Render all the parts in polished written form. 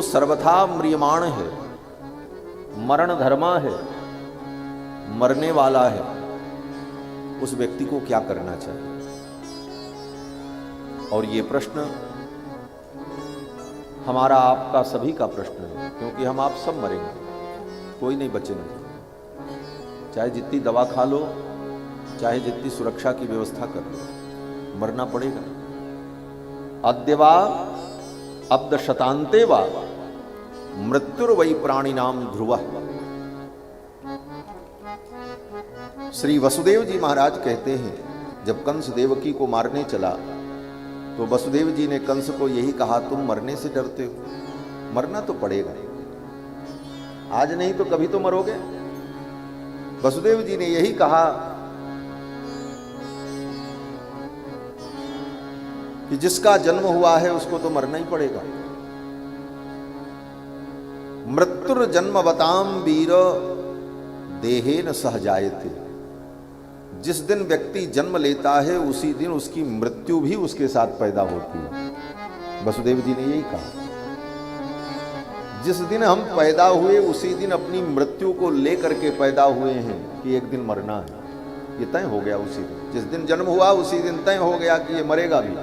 जो सर्वथा म्रियमाण है, मरण धर्मा है, मरने वाला है, उस व्यक्ति को क्या करना चाहिए? और ये प्रश्न हमारा आपका सभी का प्रश्न है, क्योंकि हम आप सब मरेंगे, कोई नहीं बचेंगे। चाहे जितनी दवा खा लो, चाहे जितनी सुरक्षा की व्यवस्था कर लो, मरना पड़ेगा। अद्यवा अब्द शतांते वा मृत्युर्वै प्राणिनाम ध्रुवः। श्री वसुदेव जी महाराज कहते हैं, जब कंस देवकी को मारने चला तो वसुदेव जी ने कंस को यही कहा, तुम मरने से डरते हो, मरना तो पड़ेगा, आज नहीं तो कभी तो मरोगे। वसुदेव जी ने यही कहा कि जिसका जन्म हुआ है उसको तो मरना ही पड़ेगा। मृत्युर्जन्मवताम वीर देहेन सह जायते। जिस दिन व्यक्ति जन्म लेता है उसी दिन उसकी मृत्यु भी उसके साथ पैदा होती है। वसुदेव जी ने यही कहा, जिस दिन हम पैदा हुए उसी दिन अपनी मृत्यु को लेकर के पैदा हुए हैं कि एक दिन मरना है, ये तय हो गया उसी दिन। जिस दिन जन्म हुआ उसी दिन तय हो गया कि ये मरेगा भी।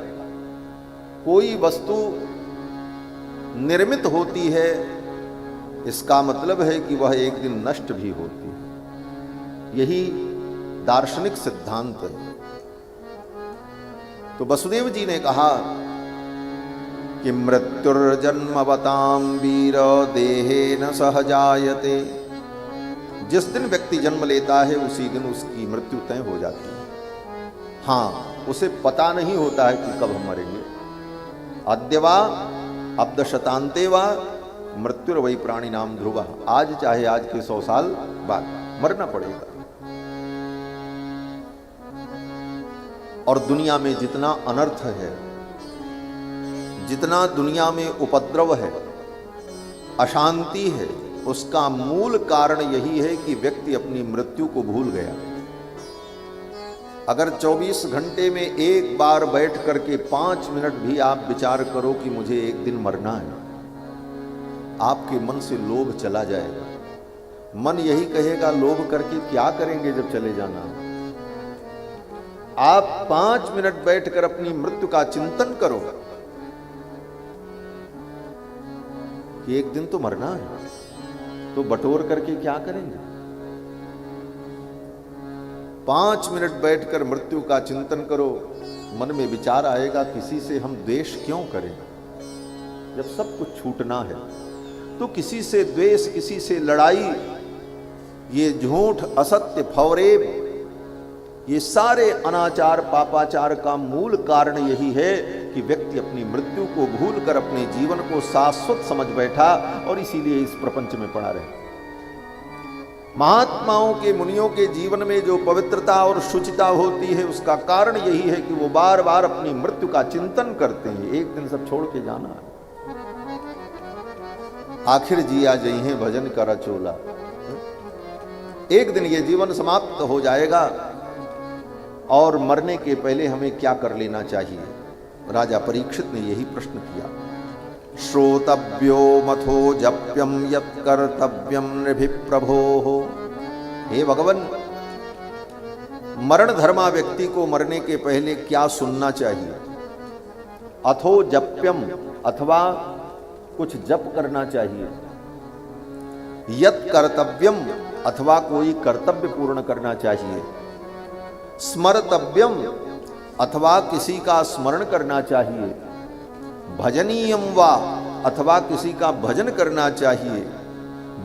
कोई वस्तु निर्मित होती है, इसका मतलब है कि वह एक दिन नष्ट भी होती है। यही दार्शनिक सिद्धांत है। तो वसुदेव जी ने कहा कि मृत्युर्जन्मवताम वीर देहेन सह जायते। जिस दिन व्यक्ति जन्म लेता है उसी दिन उसकी मृत्यु तय हो जाती है। हाँ, उसे पता नहीं होता है कि कब हम मरेंगे। अद्यवा अब्द शतांते वा मृत्युर्वै प्राणिनाम ध्रुवः। आज चाहे आज के 100 साल बाद मरना पड़ेगा। और दुनिया में जितना अनर्थ है, जितना दुनिया में उपद्रव है, अशांति है, उसका मूल कारण यही है कि व्यक्ति अपनी मृत्यु को भूल गया। अगर 24 घंटे में एक बार बैठ करके 5 मिनट भी आप विचार करो कि मुझे एक दिन मरना है, आपके मन से लोभ चला जाएगा। मन यही कहेगा, लोभ करके क्या करेंगे जब चले जाना है। आप 5 मिनट बैठकर अपनी मृत्यु का चिंतन करो कि एक दिन तो मरना है, तो बटोर करके क्या करेंगे। 5 मिनट बैठकर मृत्यु का चिंतन करो, मन में विचार आएगा किसी से हम द्वेष क्यों करें। जब सब कुछ छूटना है तो किसी से द्वेष, किसी से लड़ाई, ये झूठ, असत्य, फौरेब, ये सारे अनाचार, पापाचार का मूल कारण यही है कि व्यक्ति अपनी मृत्यु को भूलकर अपने जीवन को शाश्वत समझ बैठा और इसीलिए इस प्रपंच में पड़ा रहे। महात्माओं के, मुनियों के जीवन में जो पवित्रता और शुचिता होती है उसका कारण यही है कि वो बार बार अपनी मृत्यु का चिंतन करते हैं। एक दिन सब छोड़ के जाना है। आखिर जिया जइहे भजन कर चोला। एक दिन ये जीवन समाप्त हो जाएगा और मरने के पहले हमें क्या कर लेना चाहिए। राजा परीक्षित ने यही प्रश्न किया। श्रोतव्यो मथो जप्यम यत् कर्तव्यम नृभिः प्रभोः। हे भगवान, मरण धर्मा व्यक्ति को मरने के पहले क्या सुनना चाहिए। अथो जप्यम, अथवा कुछ जप करना चाहिए। यत् कर्तव्यम, अथवा कोई कर्तव्य पूर्ण करना चाहिए। स्मर्तव्यम, अथवा किसी का स्मरण करना चाहिए। भजनीयम वा, अथवा किसी का भजन करना चाहिए।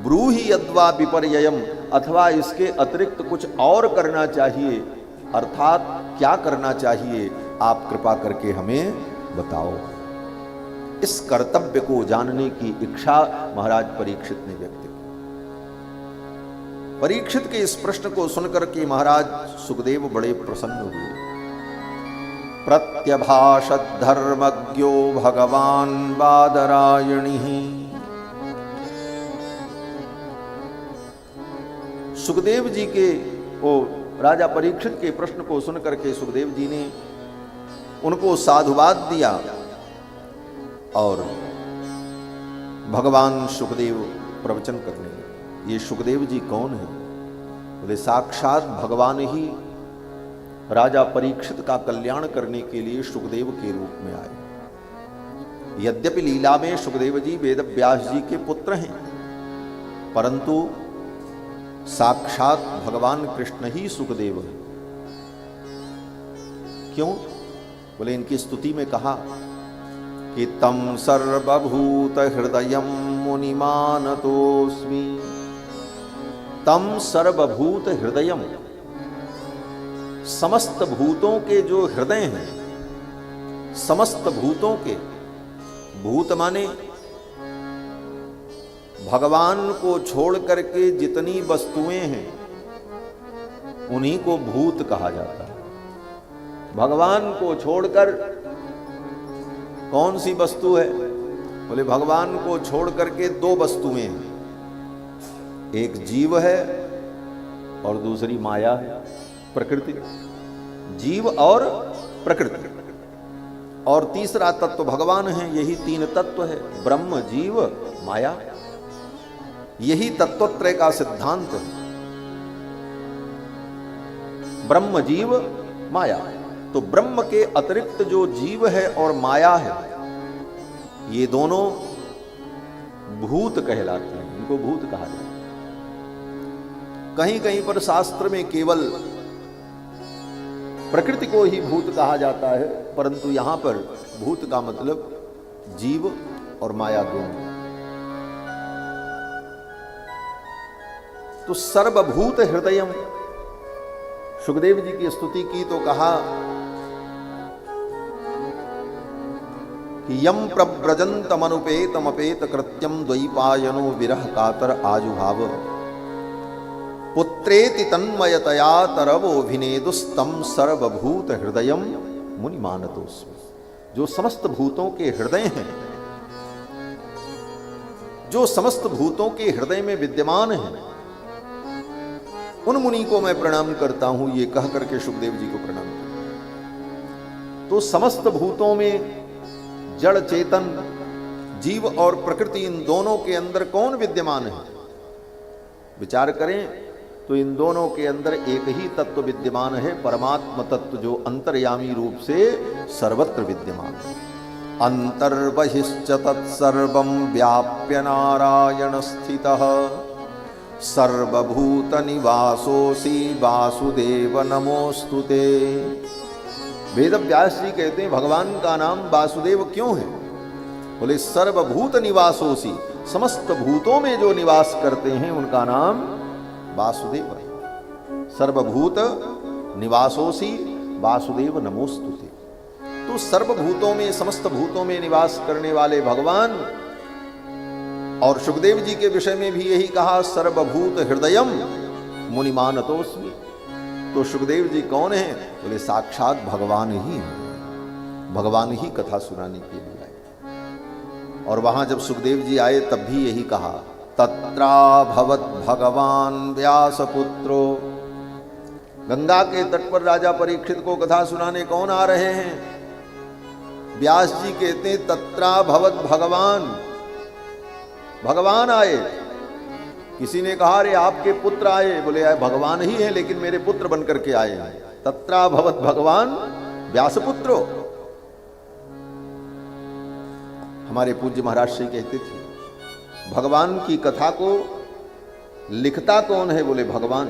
ब्रूहि यद्वा विपर्ययम, अथवा इसके अतिरिक्त कुछ और करना चाहिए। अर्थात क्या करना चाहिए, आप कृपा करके हमें बताओ। इस कर्तव्य को जानने की इच्छा महाराज परीक्षित ने व्यक्त की। परीक्षित के इस प्रश्न को सुनकर के महाराज सुखदेव बड़े प्रसन्न हुए। प्रत्यभाषत धर्मज्ञो भगवान बादरायणी। सुखदेव जी के राजा परीक्षित के प्रश्न को सुनकर के सुखदेव जी ने उनको साधुवाद दिया और भगवान सुखदेव प्रवचन करने लगे। ये सुखदेव जी कौन है? बोले साक्षात भगवान ही राजा परीक्षित का कल्याण करने के लिए सुखदेव के रूप में आए। यद्यपि लीला में सुखदेव जी वेद व्यास जी के पुत्र हैं, परंतु साक्षात भगवान कृष्ण ही सुखदेव है। क्यों? बोले इनकी स्तुति में कहा कि तम सर्वभूत हृदयम मुनिमानतोस्मि। तम सर्वभूत हृदयम, समस्त भूतों के जो हृदय हैं, समस्त भूतों के, भूत माने भगवान को छोड़ करके जितनी वस्तुएं हैं उन्हीं को भूत कहा जाता है। भगवान को छोड़कर कौन सी वस्तु है? बोले भगवान को छोड़ करके दो वस्तुएं हैं, एक जीव है और दूसरी माया है, प्रकृति। जीव और प्रकृति, और तीसरा तत्व भगवान है। यही तीन तत्व है, ब्रह्म, जीव, माया। यही तत्वत्रय का सिद्धांत है, ब्रह्म, जीव, माया। तो ब्रह्म के अतिरिक्त जो जीव है और माया है, ये दोनों भूत कहलाते हैं, इनको भूत कहा जाता है। कहीं कहीं पर शास्त्र में केवल प्रकृति को ही भूत कहा जाता है, परंतु यहां पर भूत का मतलब जीव और माया दोनों। तो सर्वभूत हृदयम, सुखदेव जी की स्तुति की तो कहा कि यम प्रव्रजंतमनुपेतमपेत कृत्यम द्वैपायनो विरह कातर आजुभाव पुत्रेति तन्मयतया तरवोभिनेदुस्तम सर्वभूत हृदयम मुनिमानतोस्मि। जो समस्त भूतों के हृदय हैं, जो समस्त भूतों के हृदय में विद्यमान हैं, उन मुनि को मैं प्रणाम करता हूं। ये कह करके सुखदेव जी को प्रणाम करता। तो समस्त भूतों में जड़ चेतन, जीव और प्रकृति, इन दोनों के अंदर कौन विद्यमान है? विचार करें तो इन दोनों के अंदर एक ही तत्व विद्यमान है, परमात्म तत्व, जो अंतर्यामी रूप से सर्वत्र विद्यमान है। अंतर्बहिश्च तत्सर्वं व्याप्य नारायण स्थितः सर्वभूत निवासोऽसि वासुदेव नमोस्तुते। वेद व्यास जी कहते हैं भगवान का नाम वासुदेव क्यों है? बोले सर्वभूत निवासोऽसि, समस्त भूतों में जो निवास करते हैं उनका नाम वासुदेव है। सर्वभूत निवासोऽसि वासुदेव नमोस्तुते। तो सर्वभूतों में, समस्त भूतों में निवास करने वाले भगवान, और सुखदेव जी के विषय में भी यही कहा सर्वभूत हृदयम मुनिमानतोस्मि। तो सुखदेव जी कौन है? बोले साक्षात भगवान ही है, भगवान ही कथा सुनाने के लिए आए। और वहां जब सुखदेव जी आए तब भी यही कहा तत्राभवत भगवान व्यासपुत्रो। गंगा के तट पर राजा परीक्षित को कथा सुनाने कौन आ रहे हैं? व्यास जी कहते हैं तत्राभवत भगवान, भगवान आए। किसी ने कहा अरे आपके पुत्र आए, बोले आए भगवान ही है लेकिन मेरे पुत्र बनकर के आए हैं। तत्राभवत भगवान व्यासपुत्रो। हमारे पूज्य महाराज श्री कहते थे भगवान की कथा को लिखता कौन है? बोले भगवान।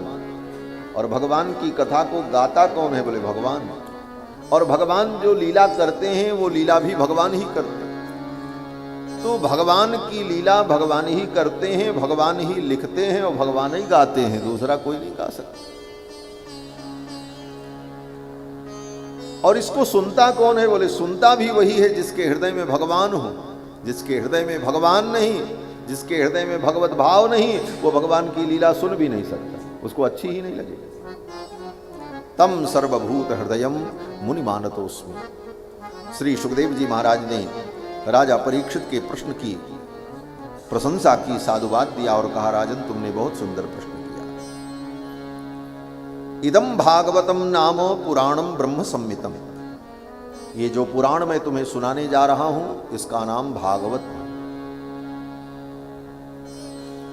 और भगवान की कथा को गाता कौन है? बोले भगवान। और भगवान जो लीला करते हैं वो लीला भी भगवान ही करते हैं। तो भगवान की लीला भगवान ही करते हैं, भगवान ही लिखते हैं और भगवान ही गाते हैं, दूसरा कोई नहीं गा सकता। और इसको सुनता कौन है? बोले सुनता भी वही है जिसके हृदय में भगवान हो। जिसके हृदय में भगवान नहीं, जिसके हृदय में भगवत भाव नहीं, वो भगवान की लीला सुन भी नहीं सकता, उसको अच्छी ही नहीं लगेगी। तम सर्वभूत हृदयम मुनिमानतोस्मि। श्री सुखदेव जी महाराज ने राजा परीक्षित के प्रश्न की प्रशंसा की, साधुवाद दिया और कहा राजन तुमने बहुत सुंदर प्रश्न किया। इदम भागवतम नाम पुराणम ब्रह्म संहितम। ये जो पुराण मैं तुम्हें सुनाने जा रहा हूं इसका नाम भागवत है।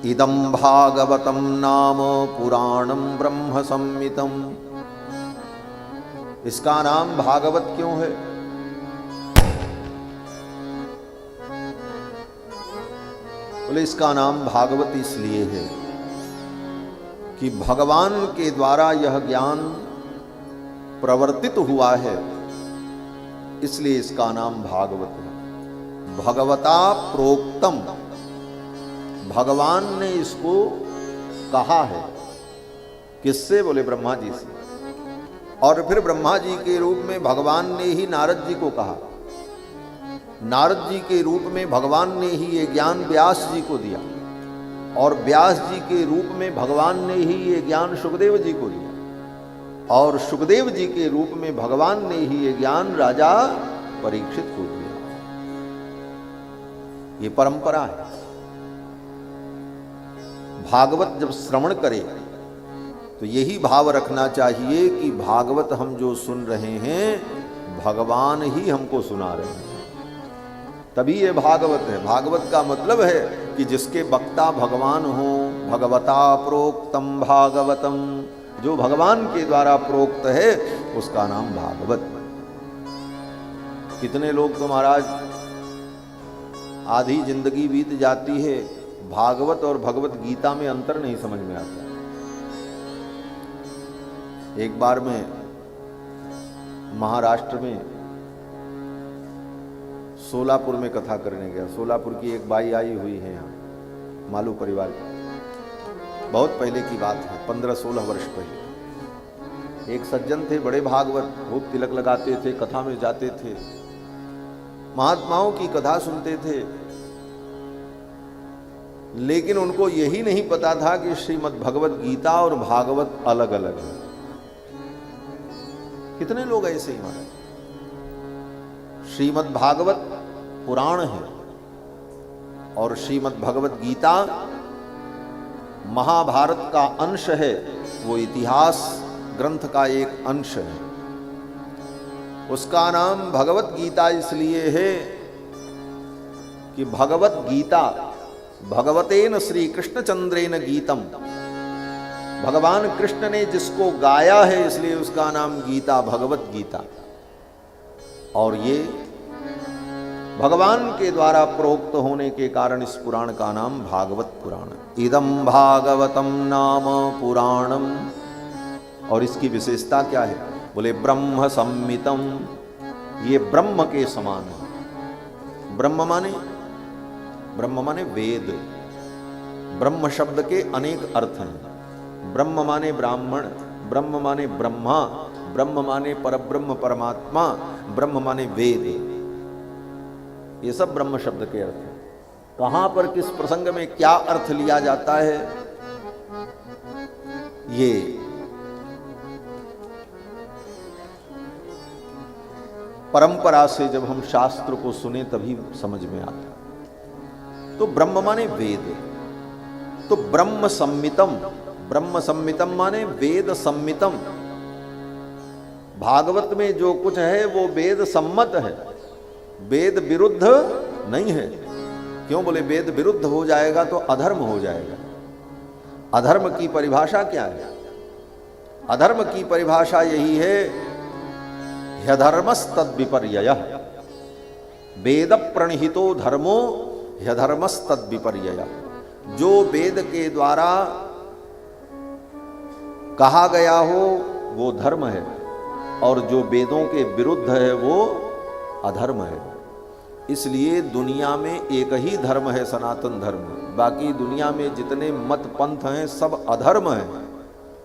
इदं भागवतं नाम पुराणं ब्रह्म संहितं। इसका नाम भागवत क्यों है? बोले इसका नाम भागवत इसलिए है कि भगवान के द्वारा यह ज्ञान प्रवर्तित हुआ है, इसलिए इसका नाम भागवत है। भगवता प्रोक्तम, भगवान ने इसको कहा है। किससे? बोले ब्रह्मा जी से। और फिर ब्रह्मा जी के रूप में भगवान ने ही नारद जी को कहा। नारद जी के रूप में भगवान ने ही ये ज्ञान व्यास जी को दिया, और व्यास जी के रूप में भगवान ने ही ये ज्ञान सुखदेव जी को दिया, और सुखदेव जी के रूप में भगवान ने ही ये ज्ञान राजा परीक्षित को दिया। ये परंपरा है। भागवत जब श्रवण करे तो यही भाव रखना चाहिए कि भागवत हम जो सुन रहे हैं भगवान ही हमको सुना रहे हैं, तभी ये भागवत है। भागवत का मतलब है कि जिसके वक्ता भगवान हो। भगवता प्रोक्तम भागवतम, जो भगवान के द्वारा प्रोक्त है उसका नाम भागवत। कितने लोग तो महाराज आधी जिंदगी बीत जाती है, भागवत और भगवत गीता में अंतर नहीं समझ में आता। एक बार मैं महाराष्ट्र में सोलापुर में कथा करने गया। सोलापुर की एक बाई आई हुई है यहाँ, मालू परिवार की। बहुत पहले की बात है, 15-16 वर्ष पहले। एक सज्जन थे, बड़े भागवत, खूब तिलक लगाते थे, कथा में जाते थे, महात्माओं की कथा सुनते थे। लेकिन उनको यही नहीं पता था कि श्रीमद् भगवत गीता और भागवत अलग अलग है। कितने लोग ऐसे ही माने। श्रीमद् भागवत पुराण है और श्रीमद् भगवत गीता महाभारत का अंश है, वो इतिहास ग्रंथ का एक अंश है। उसका नाम भगवत गीता इसलिए है कि भगवत गीता भगवतेन श्री कृष्ण चंद्रेन गीतम, भगवान कृष्ण ने जिसको गाया है इसलिए उसका नाम गीता, भगवत गीता। और ये भगवान के द्वारा प्रोक्त होने के कारण इस पुराण का नाम भागवत पुराण। इदं भागवतम नाम पुराणम। और इसकी विशेषता क्या है? बोले ब्रह्म संहितम, ये ब्रह्म के समान है। ब्रह्म माने वेद। ब्रह्म शब्द के अनेक अर्थ हैं। ब्रह्म माने ब्राह्मण, ब्रह्म माने ब्रह्मा, ब्रह्म माने परब्रह्म परमात्मा, ब्रह्म माने वेद। ये सब ब्रह्म शब्द के अर्थ हैं। कहां पर किस प्रसंग में क्या अर्थ लिया जाता है, ये परंपरा से जब हम शास्त्र को सुने तभी समझ में आता। तो ब्रह्म माने वेद, तो ब्रह्म सम्मितम, ब्रह्म सम्मितम माने वेद सम्मितम। भागवत में जो कुछ है वो वेद सम्मत है, वेद विरुद्ध नहीं है। क्यों? बोले वेद विरुद्ध हो जाएगा तो अधर्म हो जाएगा। अधर्म की परिभाषा क्या है? अधर्म की परिभाषा यही है, ह्यधर्मस्तद विपर्ययः, वेद प्रणहितो धर्मो ह्यधर्मस्तद विपर्ययः। जो वेद के द्वारा कहा गया हो वो धर्म है, और जो वेदों के विरुद्ध है वो अधर्म है। इसलिए दुनिया में एक ही धर्म है, सनातन धर्म। बाकी दुनिया में जितने मत पंथ हैं सब अधर्म है।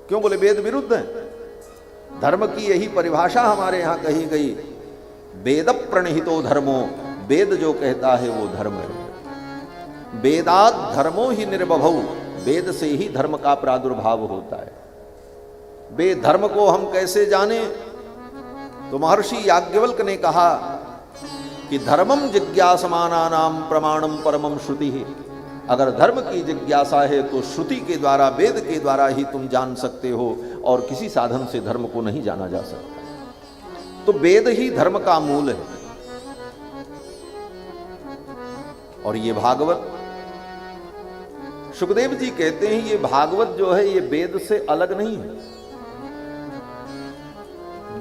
क्यों? बोले वेद विरुद्ध है। धर्म की यही परिभाषा हमारे यहां कही गई, वेद प्रणहितो धर्मो, वेद जो कहता है वो धर्म है। वेदात् धर्मो ही निर्बभौ, वेद से ही धर्म का प्रादुर्भाव होता है। वे धर्म को हम कैसे जाने? तो महर्षि याज्ञवल्क्य ने कहा कि धर्मम जिज्ञासमानानाम प्रमाणम परमम श्रुति ही। अगर धर्म की जिज्ञासा है तो श्रुति के द्वारा, वेद के द्वारा ही तुम जान सकते हो, और किसी साधन से धर्म को नहीं जाना जा सकता। तो वेद ही धर्म का मूल है। और ये भागवत सुखदेव जी कहते हैं ये भागवत जो है ये वेद से अलग नहीं है।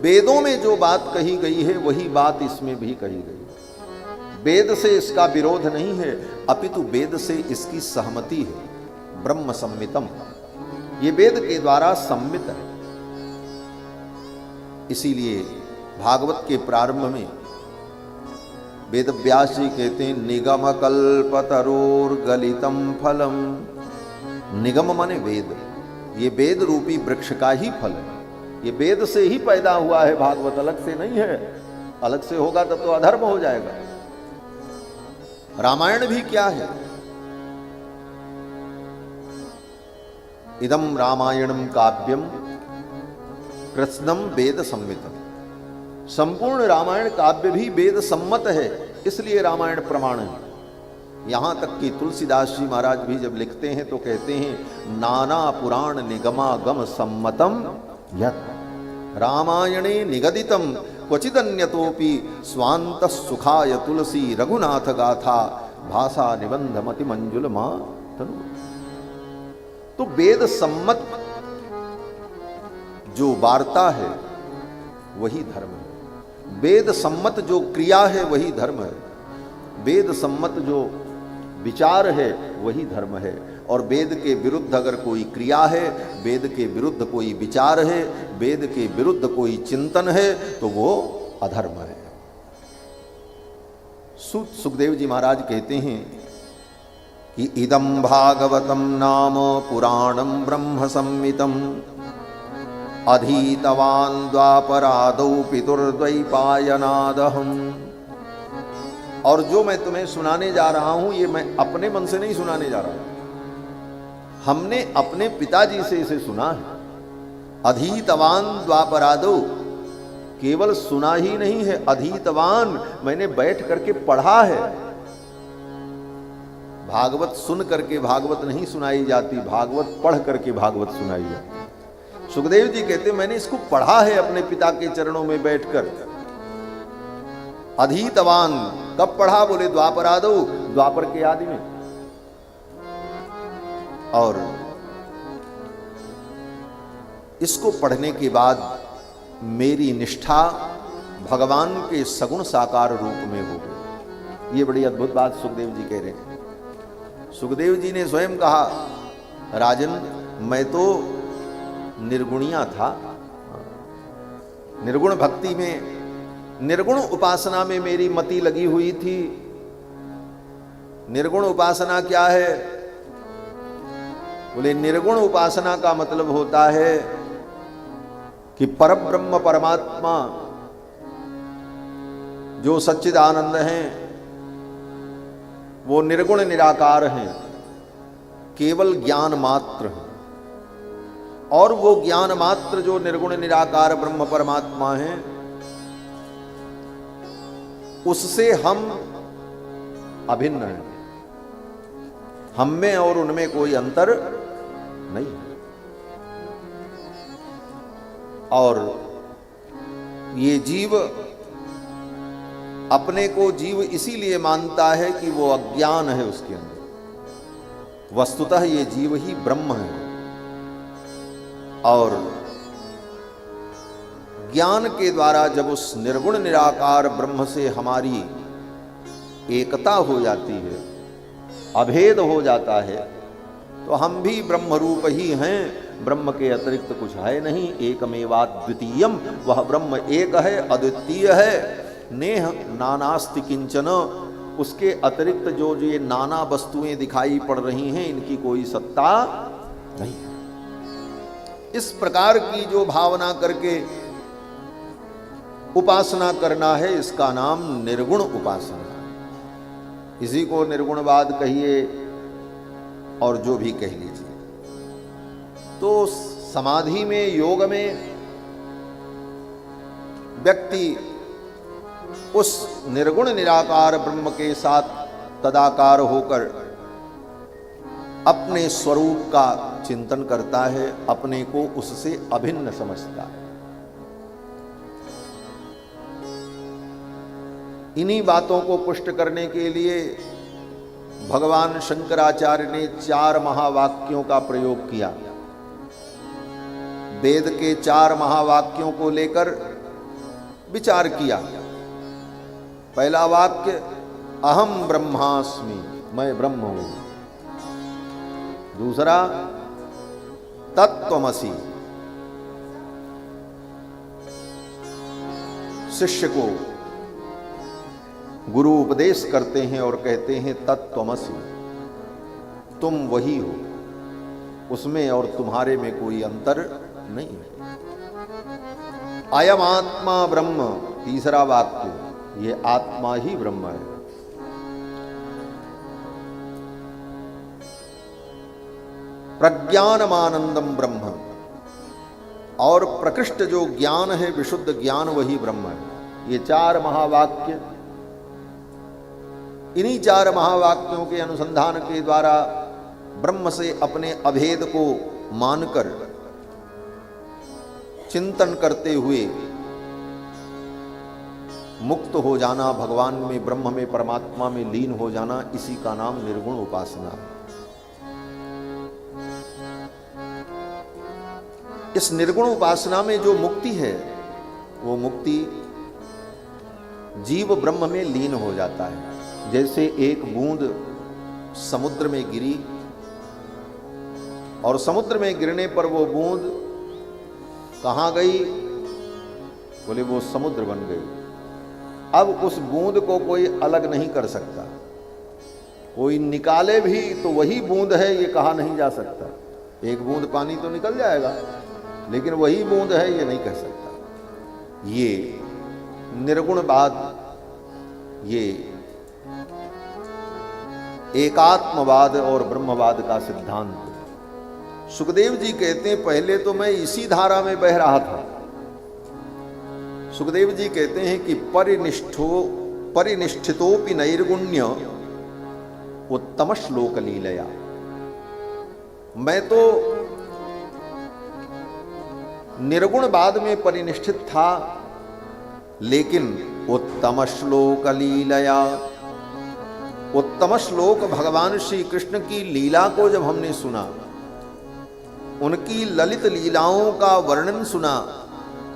वेदों में जो बात कही गई है वही बात इसमें भी कही गई है। वेद से इसका विरोध नहीं है, अपितु वेद से इसकी सहमति है। ब्रह्म सम्मितम, ये वेद के द्वारा सम्मित है। इसीलिए भागवत के प्रारंभ में वेद व्यास जी कहते हैं निगम कल्पतरोर गलितम फलम। निगम माने वेद, ये वेद रूपी वृक्ष का ही फल है। ये वेद से ही पैदा हुआ है, भागवत अलग से नहीं है। अलग से होगा तब तो अधर्म हो जाएगा। रामायण भी क्या है? इदम रामायणम काव्यम कृत्स्नम वेद सम्मितम। संपूर्ण रामायण काव्य भी वेद सम्मत है, इसलिए रामायण प्रमाण है। यहां तक कि तुलसीदास जी महाराज भी जब लिखते हैं तो कहते हैं नाना पुराण निगमागम सम्मतम यत् रामायणे निगदितम क्वचिदन्यतोपि स्वांत सुखाय तुलसी रघुनाथ गाथा भाषा निबंध मति मंजुल मा तनु। तो वेद सम्मत जो वार्ता है वही धर्म है। वेद सम्मत जो क्रिया है वही धर्म है। वेद सम्मत जो विचार है वही धर्म है। और वेद के विरुद्ध अगर कोई क्रिया है, वेद के विरुद्ध कोई विचार है, वेद के विरुद्ध कोई चिंतन है तो वो अधर्म है। सुखदेव जी महाराज कहते हैं कि इदम भागवतम नाम पुराणम ब्रह्म सम्मितम अधीतवान् द्वापरादौ पितुर्द्वैपायनादहम्। और जो मैं तुम्हें सुनाने जा रहा हूं ये मैं अपने मन से नहीं सुनाने जा रहा, हमने अपने पिताजी से इसे सुना है। अधीतवान द्वापरादौ, केवल सुना ही नहीं है, अधीतवान मैंने बैठ करके पढ़ा है। भागवत सुन करके भागवत नहीं सुनाई जाती, भागवत पढ़ करके भागवत सुनाई जाती। सुखदेव जी कहते मैंने इसको पढ़ा है अपने पिता के चरणों में बैठकर। अधीतवान कब पढ़ा? बोले द्वापरादौ, द्वापर के आदि में। और इसको पढ़ने के बाद मेरी निष्ठा भगवान के सगुण साकार रूप में हो गई। ये बड़ी अद्भुत बात सुखदेव जी कह रहे हैं। सुखदेव जी ने स्वयं कहा राजन मैं तो निर्गुणिया था, निर्गुण भक्ति में, निर्गुण उपासना में मेरी मति लगी हुई थी। निर्गुण उपासना क्या है? बोले निर्गुण उपासना का मतलब होता है कि परब्रह्म परमात्मा जो सच्चिदानंद हैं वो निर्गुण निराकार हैं, केवल ज्ञान मात्र हैं। और वो ज्ञान मात्र जो निर्गुण निराकार ब्रह्म परमात्मा हैं उससे हम अभिन्न हैं। हम में और उनमें कोई अंतर नहीं है। और ये जीव अपने को जीव इसीलिए मानता है कि वो अज्ञान है उसके अंदर। वस्तुतः ये जीव ही ब्रह्म है। और ज्ञान के द्वारा जब उस निर्गुण निराकार ब्रह्म से हमारी एकता हो जाती है, अभेद हो जाता है, तो हम भी ब्रह्म रूप ही हैं। ब्रह्म के अतिरिक्त कुछ है नहीं। एकमेवाद्वितीयम, वह ब्रह्म एक है, अद्वितीय है। नेह नानास्ति किंचन, उसके अतिरिक्त जो ये नाना वस्तुएं दिखाई पड़ रही हैं इनकी कोई सत्ता नहीं है। इस प्रकार की जो भावना करके उपासना करना है इसका नाम निर्गुण उपासना। किसी को निर्गुणवाद कहिए और जो भी कह लीजिए। तो समाधि में, योग में व्यक्ति उस निर्गुण निराकार ब्रह्म के साथ तदाकार होकर अपने स्वरूप का चिंतन करता है, अपने को उससे अभिन्न समझता है। इन्हीं बातों को पुष्ट करने के लिए भगवान शंकराचार्य ने 4 महावाक्यों का प्रयोग किया। वेद के 4 महावाक्यों को लेकर विचार किया। पहला वाक्य अहम ब्रह्मास्मि, मैं ब्रह्म हूं। दूसरा तत्त्वमसि, शिष्य को गुरु उपदेश करते हैं और कहते हैं तत्त्वमसि, तुम वही हो, उसमें और तुम्हारे में कोई अंतर नहीं है। अयम आत्मा ब्रह्म, तीसरा वाक्य, ये आत्मा ही ब्रह्म है। प्रज्ञानमानंदम ब्रह्म, और प्रकृष्ट जो ज्ञान है, विशुद्ध ज्ञान, वही ब्रह्म है। ये 4 महावाक्य, इन्हीं 4 महावाक्यों के अनुसंधान के द्वारा ब्रह्म से अपने अभेद को मानकर चिंतन करते हुए मुक्त हो जाना, भगवान में, ब्रह्म में, परमात्मा में लीन हो जाना, इसी का नाम निर्गुण उपासना है। इस निर्गुण उपासना में जो मुक्ति है, वो मुक्ति जीव ब्रह्म में लीन हो जाता है। जैसे एक बूंद समुद्र में गिरी और समुद्र में गिरने पर वो बूंद कहाँ गई? बोले वो समुद्र बन गई। अब उस बूंद को कोई अलग नहीं कर सकता, कोई निकाले भी तो वही बूंद है, ये कहा नहीं जा सकता। एक बूंद पानी तो निकल जाएगा, लेकिन वही बूंद है ये नहीं कह सकता। ये निर्गुणवाद, ये एकात्मवाद और ब्रह्मवाद का सिद्धांत। सुखदेव जी कहते हैं पहले तो मैं इसी धारा में बह रहा था। सुखदेव जी कहते हैं कि परिनिष्ठितोपि नैर्गुण्य उत्तम श्लोक लीलया, मैं तो निर्गुणवाद में परिनिष्ठित था, लेकिन उत्तम श्लोक लीलया, उत्तम श्लोक भगवान श्री कृष्ण की लीला को जब हमने सुना, उनकी ललित लीलाओं का वर्णन सुना,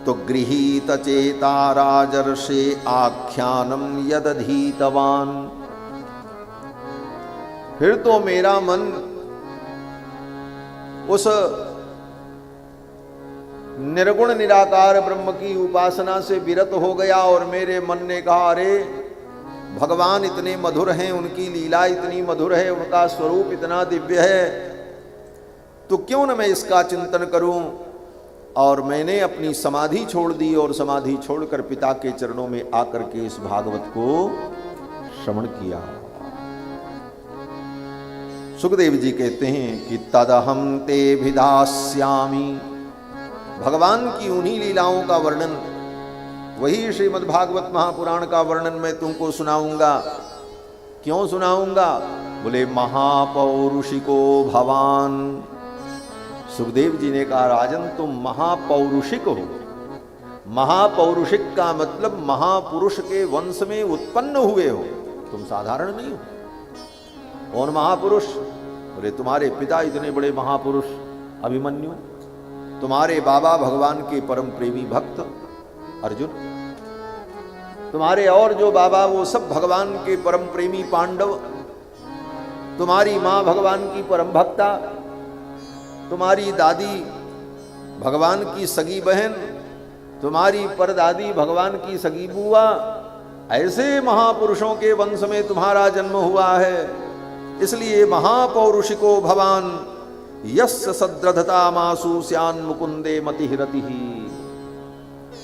तो गृहीत चेता राजर्षे आख्यानम यदधीतवान, फिर तो मेरा मन उस निर्गुण निराकार ब्रह्म की उपासना से विरत हो गया और मेरे मन ने कहा, अरे भगवान इतने मधुर हैं, उनकी लीला इतनी मधुर है, उनका स्वरूप इतना दिव्य है, तो क्यों न मैं इसका चिंतन करूं। और मैंने अपनी समाधि छोड़ दी और समाधि छोड़कर पिता के चरणों में आकर के इस भागवत को श्रवण किया। सुखदेव जी कहते हैं कि तदहम ते भिदास्यामि, भगवान की उन्हीं लीलाओं का वर्णन, वही श्रीमद् भागवत महापुराण का वर्णन मैं तुमको सुनाऊंगा। क्यों सुनाऊंगा? बोले महापौरुषिको भवान। सुखदेव जी ने कहा, राजन तुम महापौरुषिक हो। महापौरुषिक का मतलब महापुरुष के वंश में उत्पन्न हुए हो, तुम साधारण नहीं हो। कौन महापुरुष? बोले तुम्हारे पिता इतने बड़े महापुरुष अभिमन्यु, तुम्हारे बाबा भगवान के परम प्रेमी भक्त अर्जुन, तुम्हारे और जो बाबा वो सब भगवान के परम प्रेमी पांडव, तुम्हारी मां भगवान की परम भक्ता, तुम्हारी दादी भगवान की सगी बहन, तुम्हारी परदादी भगवान की सगी बुआ, ऐसे महापुरुषों के वंश में तुम्हारा जन्म हुआ है। इसलिए महापौरुषिको भवान यस्य सद्रधता मासु स्यान मुकुंदे मतिरतिहि,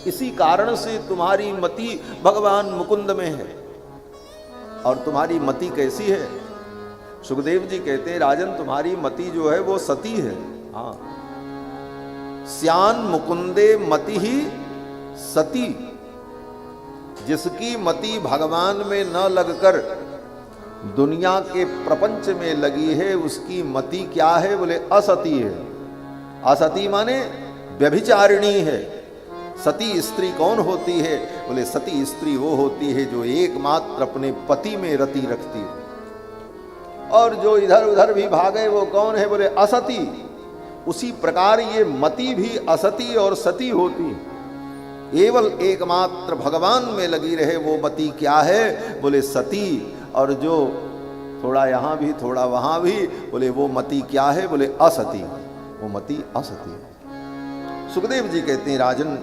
इसी कारण से तुम्हारी मति भगवान मुकुंद में है। और तुम्हारी मति कैसी है? सुखदेव जी कहते हैं, राजन तुम्हारी मति जो है वो सती है। हाँ, स्यान मुकुंदे मति ही सती, जिसकी मति भगवान में न लगकर दुनिया के प्रपंच में लगी है, उसकी मति क्या है? बोले असती है। असती माने व्यभिचारिणी है। सती स्त्री कौन होती है? बोले सती स्त्री वो होती है जो एकमात्र अपने पति में रति रखती है। और जो इधर उधर भी भागे वो कौन है? बोले असती। उसी प्रकार ये मति भी असती और सती होती, केवल एकमात्र भगवान में लगी रहे वो मति क्या है? बोले सती। और जो थोड़ा यहाँ भी थोड़ा वहाँ भी, बोले वो मति क्या है? बोले असती, वो मति असती। सुखदेव जी कहते हैं राजन,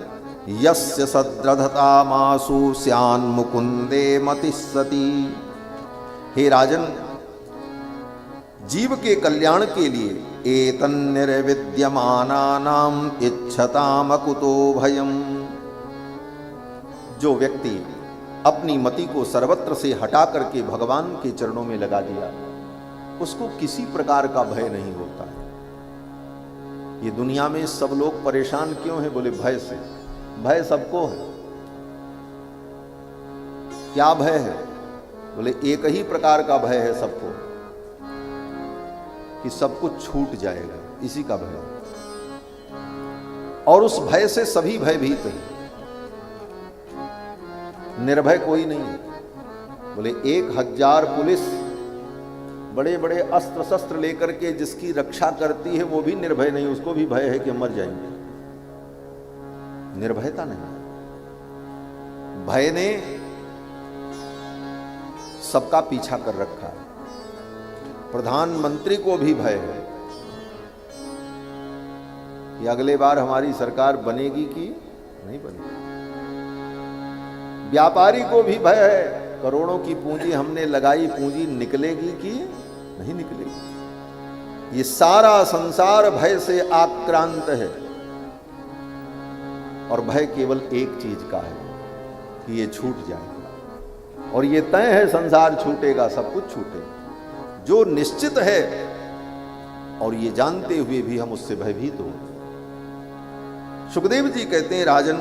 यस्य सद्रधता मासु स्यान मुकुंदे मति सती। हे राजन, जीव के कल्याण के लिए एतन निर्विद्यमानानाम इच्छताम कुतो भयम। जो व्यक्ति अपनी मति को सर्वत्र से हटा करके भगवान के चरणों में लगा दिया, उसको किसी प्रकार का भय नहीं होता है। ये दुनिया में सब लोग परेशान क्यों है? बोले भय से। भय सबको है। क्या भय है? बोले एक ही प्रकार का भय है सबको, कि सब कुछ छूट जाएगा, इसी का भय। और उस भय से सभी भयभीत हैं, निर्भय कोई नहीं है। बोले 1000 पुलिस बड़े बड़े अस्त्र शस्त्र लेकर के जिसकी रक्षा करती है वो भी निर्भय नहीं, उसको भी भय है कि मर जाएंगे। निर्भयता नहीं। भय ने सबका पीछा कर रखा है। प्रधानमंत्री को भी भय है कि अगले बार हमारी सरकार बनेगी कि नहीं बनेगी। व्यापारी को भी भय है, करोड़ों की पूंजी हमने लगाई, पूंजी निकलेगी कि नहीं निकलेगी। ये सारा संसार भय से आक्रांत है। और भय केवल एक चीज का है कि ये छूट जाएगा। और ये तय है, संसार छूटेगा, सब कुछ छूटेगा। जो निश्चित है, और ये जानते हुए भी हम उससे भयभीत हो। सुखदेव जी कहते हैं राजन,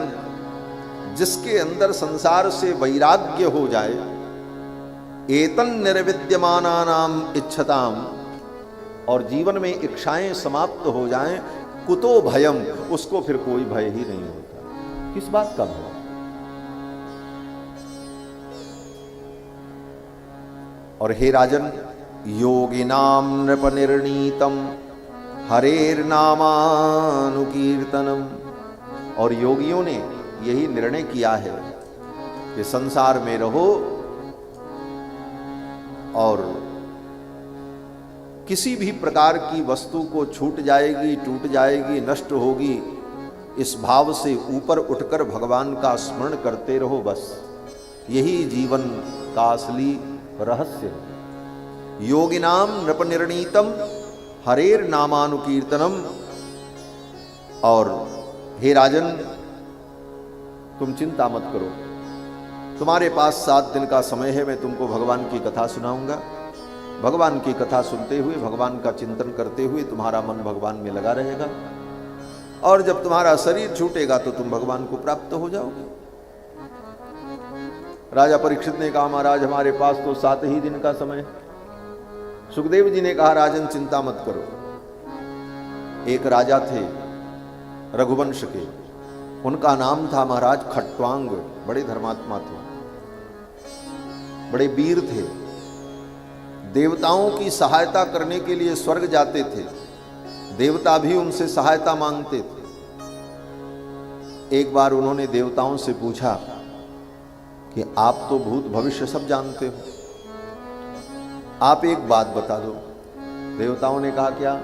जिसके अंदर संसार से वैराग्य हो जाए, एतन निर्विद्यमानानाम इच्छताम, और जीवन में इच्छाएं समाप्त हो जाएं, कुतो भयम, उसको फिर कोई भय ही नहीं होता। किस बात का भय? और हे राजन, योगिनाम नृपनिर्णीतम हरेर नामानुकीर्तनम। और योगियों ने यही निर्णय किया है कि संसार में रहो और किसी भी प्रकार की वस्तु को छूट जाएगी, टूट जाएगी, नष्ट होगी, इस भाव से ऊपर उठकर भगवान का स्मरण करते रहो। बस यही जीवन का असली रहस्य है। योगिनाम नृपनिर्णीतम हरेर नामानुकीर्तनम। और हे राजन, तुम चिंता मत करो, तुम्हारे पास 7 दिन का समय है। मैं तुमको भगवान की कथा सुनाऊंगा। भगवान की कथा सुनते हुए, भगवान का चिंतन करते हुए तुम्हारा मन भगवान में लगा रहेगा। और जब तुम्हारा शरीर छूटेगा तो तुम भगवान को प्राप्त हो जाओगे। राजा परीक्षित ने कहा, महाराज हमारे पास तो 7 ही दिन का समय है। सुखदेव जी ने कहा, राजन चिंता मत करो। एक राजा थे रघुवंश के, उनका नाम था महाराज खट्वांग। बड़े धर्मात्मा थे, बड़े वीर थे। देवताओं की सहायता करने के लिए स्वर्ग जाते थे, देवता भी उनसे सहायता मांगते थे। एक बार उन्होंने देवताओं से पूछा कि आप तो भूत भविष्य सब जानते हो, आप एक बात बता दो। देवताओं ने कहा, क्या?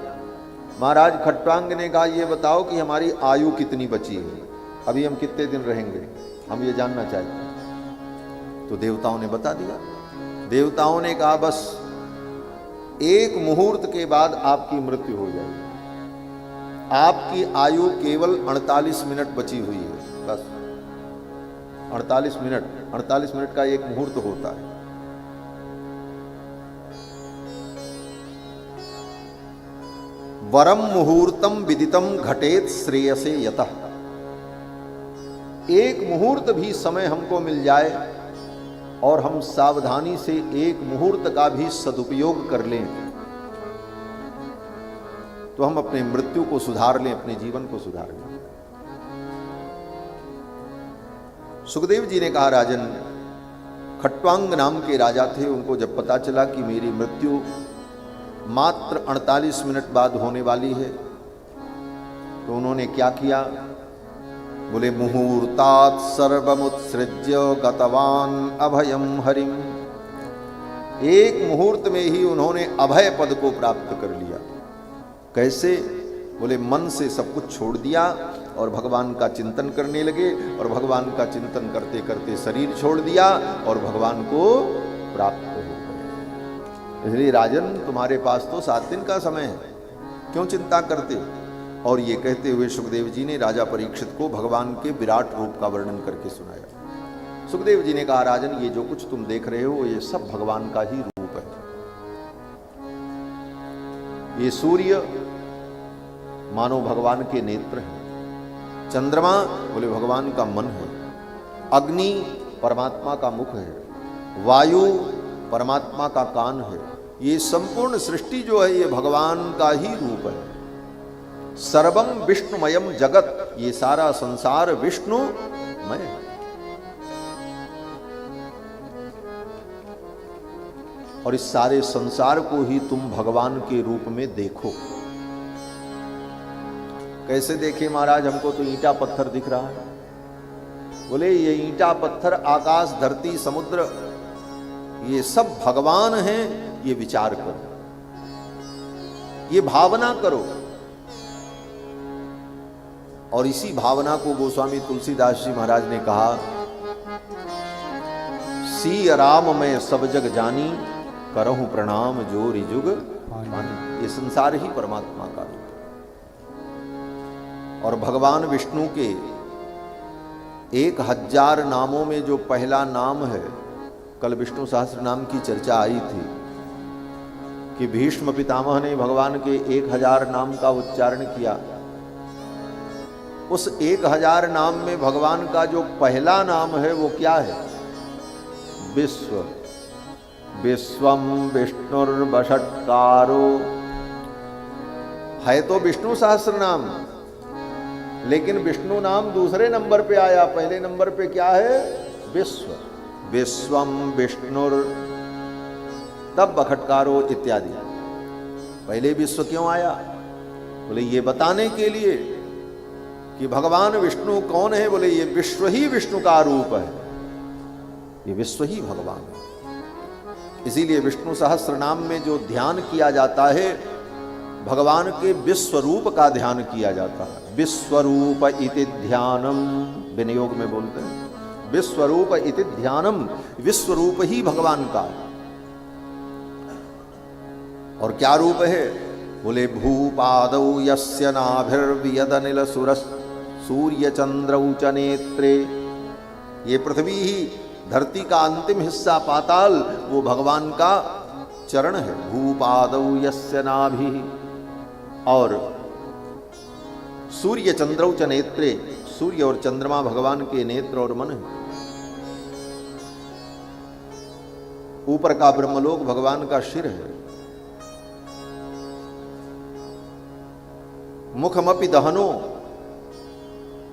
महाराज खट्वांग ने कहा, ये बताओ कि हमारी आयु कितनी बची है, अभी हम कितने दिन रहेंगे, हम ये जानना चाहते हैं। तो देवताओं ने बता दिया। देवताओं ने कहा, बस 1 मुहूर्त के बाद आपकी मृत्यु हो जाएगी। आपकी आयु केवल 48 मिनट बची हुई है, बस 48 मिनट। 48 मिनट का 1 मुहूर्त होता है। वरम मुहूर्तम विदितम घटेत श्रेयसे यतः। 1 मुहूर्त भी समय हमको मिल जाए और हम सावधानी से 1 मुहूर्त का भी सदुपयोग कर लें, तो हम अपने मृत्यु को सुधार लें, अपने जीवन को सुधार लें। सुखदेव जी ने कहा, राजन खट्वांग नाम के राजा थे, उनको जब पता चला कि मेरी मृत्यु मात्र 48 मिनट बाद होने वाली है। तो उन्होंने क्या किया? बोले मुहूर्तात् सर्वमुत्सृज्य गतवान अभयम हरिम। एक मुहूर्त में ही उन्होंने अभय पद को प्राप्त कर लिया। कैसे? बोले मन से सब कुछ छोड़ दिया और भगवान का चिंतन करने लगे, और भगवान का चिंतन करते करते शरीर छोड़ दिया और भगवान को प्राप्त हो गए। इसलिए राजन, तुम्हारे पास तो 7 दिन का समय है, क्यों चिंता करते? और ये कहते हुए सुखदेव जी ने राजा परीक्षित को भगवान के विराट रूप का वर्णन करके सुनाया। सुखदेव जी ने कहा, राजन, ये जो कुछ तुम देख रहे हो ये सब भगवान का ही रूप है। ये सूर्य मानो भगवान के नेत्र हैं, चंद्रमा बोले भगवान का मन है, अग्नि परमात्मा का मुख है, वायु परमात्मा का कान है। ये संपूर्ण सृष्टि जो है ये भगवान का ही रूप है। सर्वम विष्णुमयम जगत, ये सारा संसार विष्णुमय है। और इस सारे संसार को ही तुम भगवान के रूप में देखो। कैसे देखे महाराज? हमको तो ईंटा पत्थर दिख रहा है। बोले ये ईंटा पत्थर, आकाश, धरती, समुद्र, ये सब भगवान हैं। ये विचार करो, ये भावना करो। और इसी भावना को गोस्वामी तुलसीदास जी महाराज ने कहा, सी राम में सब जग जानी, करहूं प्रणाम जोरी जुग मानी। ये संसार ही परमात्मा का रूप है। और भगवान विष्णु के 1000 नामों में जो पहला नाम है, कल विष्णु सहस्त्र नाम की चर्चा आई थी कि भीष्म पितामह ने भगवान के 1000 नाम का उच्चारण किया। उस 1000 नाम में भगवान का जो पहला नाम है वो क्या है? विश्व। विश्वम विष्णुर्वषट्कारो, है तो विष्णु सहस्त्र नाम, लेकिन विष्णु नाम दूसरे नंबर पे आया। पहले नंबर पे क्या है? विश्व। विश्वम विष्णुर, तब बखटकारो इत्यादि। पहले विश्व क्यों आया? बोले ये बताने के लिए कि भगवान विष्णु कौन है। बोले ये विश्व ही विष्णु का रूप है, ये विश्व ही भगवान है। इसीलिए विष्णु सहस्त्र नाम में जो ध्यान किया जाता है, भगवान के विश्व रूप का ध्यान किया जाता है। विश्वरूप इति ध्यानम, विनियोग में बोलते हैं विश्वरूप इति ध्यानम। विश्व रूप ही भगवान का है। और क्या रूप है? बोले भूपादौ यस्य नाभिर्वियदनिल सुरस सूर्य चंद्रौ च नेत्रे। ये पृथ्वी ही, धरती का अंतिम हिस्सा पाताल, वो भगवान का चरण है। भूपादौ यस्य नाभि, और सूर्य चंद्रौ च नेत्रे, सूर्य और चंद्रमा भगवान के नेत्र और मन है। ऊपर का ब्रह्मलोक भगवान का शिर है। मुखमपि दहनो,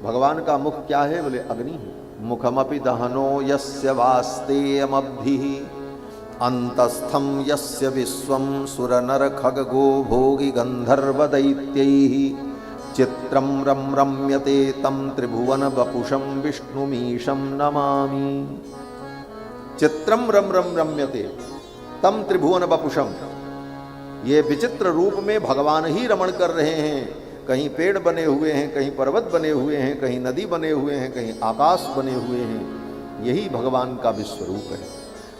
भगवान का मुख क्या है? बोले अग्नि है। मुखमपि दहनो यस्य वास्तेयमब्धिः, अंतस्थम यस्य विश्वम सुरनर खगो भोगी गंधर्व दैत्यैः। चित्रम रम रम्यते तम त्रिभुवन वपुषम विष्णुमीशम नमामि। चित्रम रम रम रम्यते तम त्रिभुवन वपुषम, ये विचित्र रूप में भगवान ही रमण कर रहे हैं। कहीं पेड़ बने हुए हैं, कहीं पर्वत बने हुए हैं, कहीं नदी बने हुए हैं, कहीं आकाश बने हुए हैं। यही भगवान का विश्व रूप है।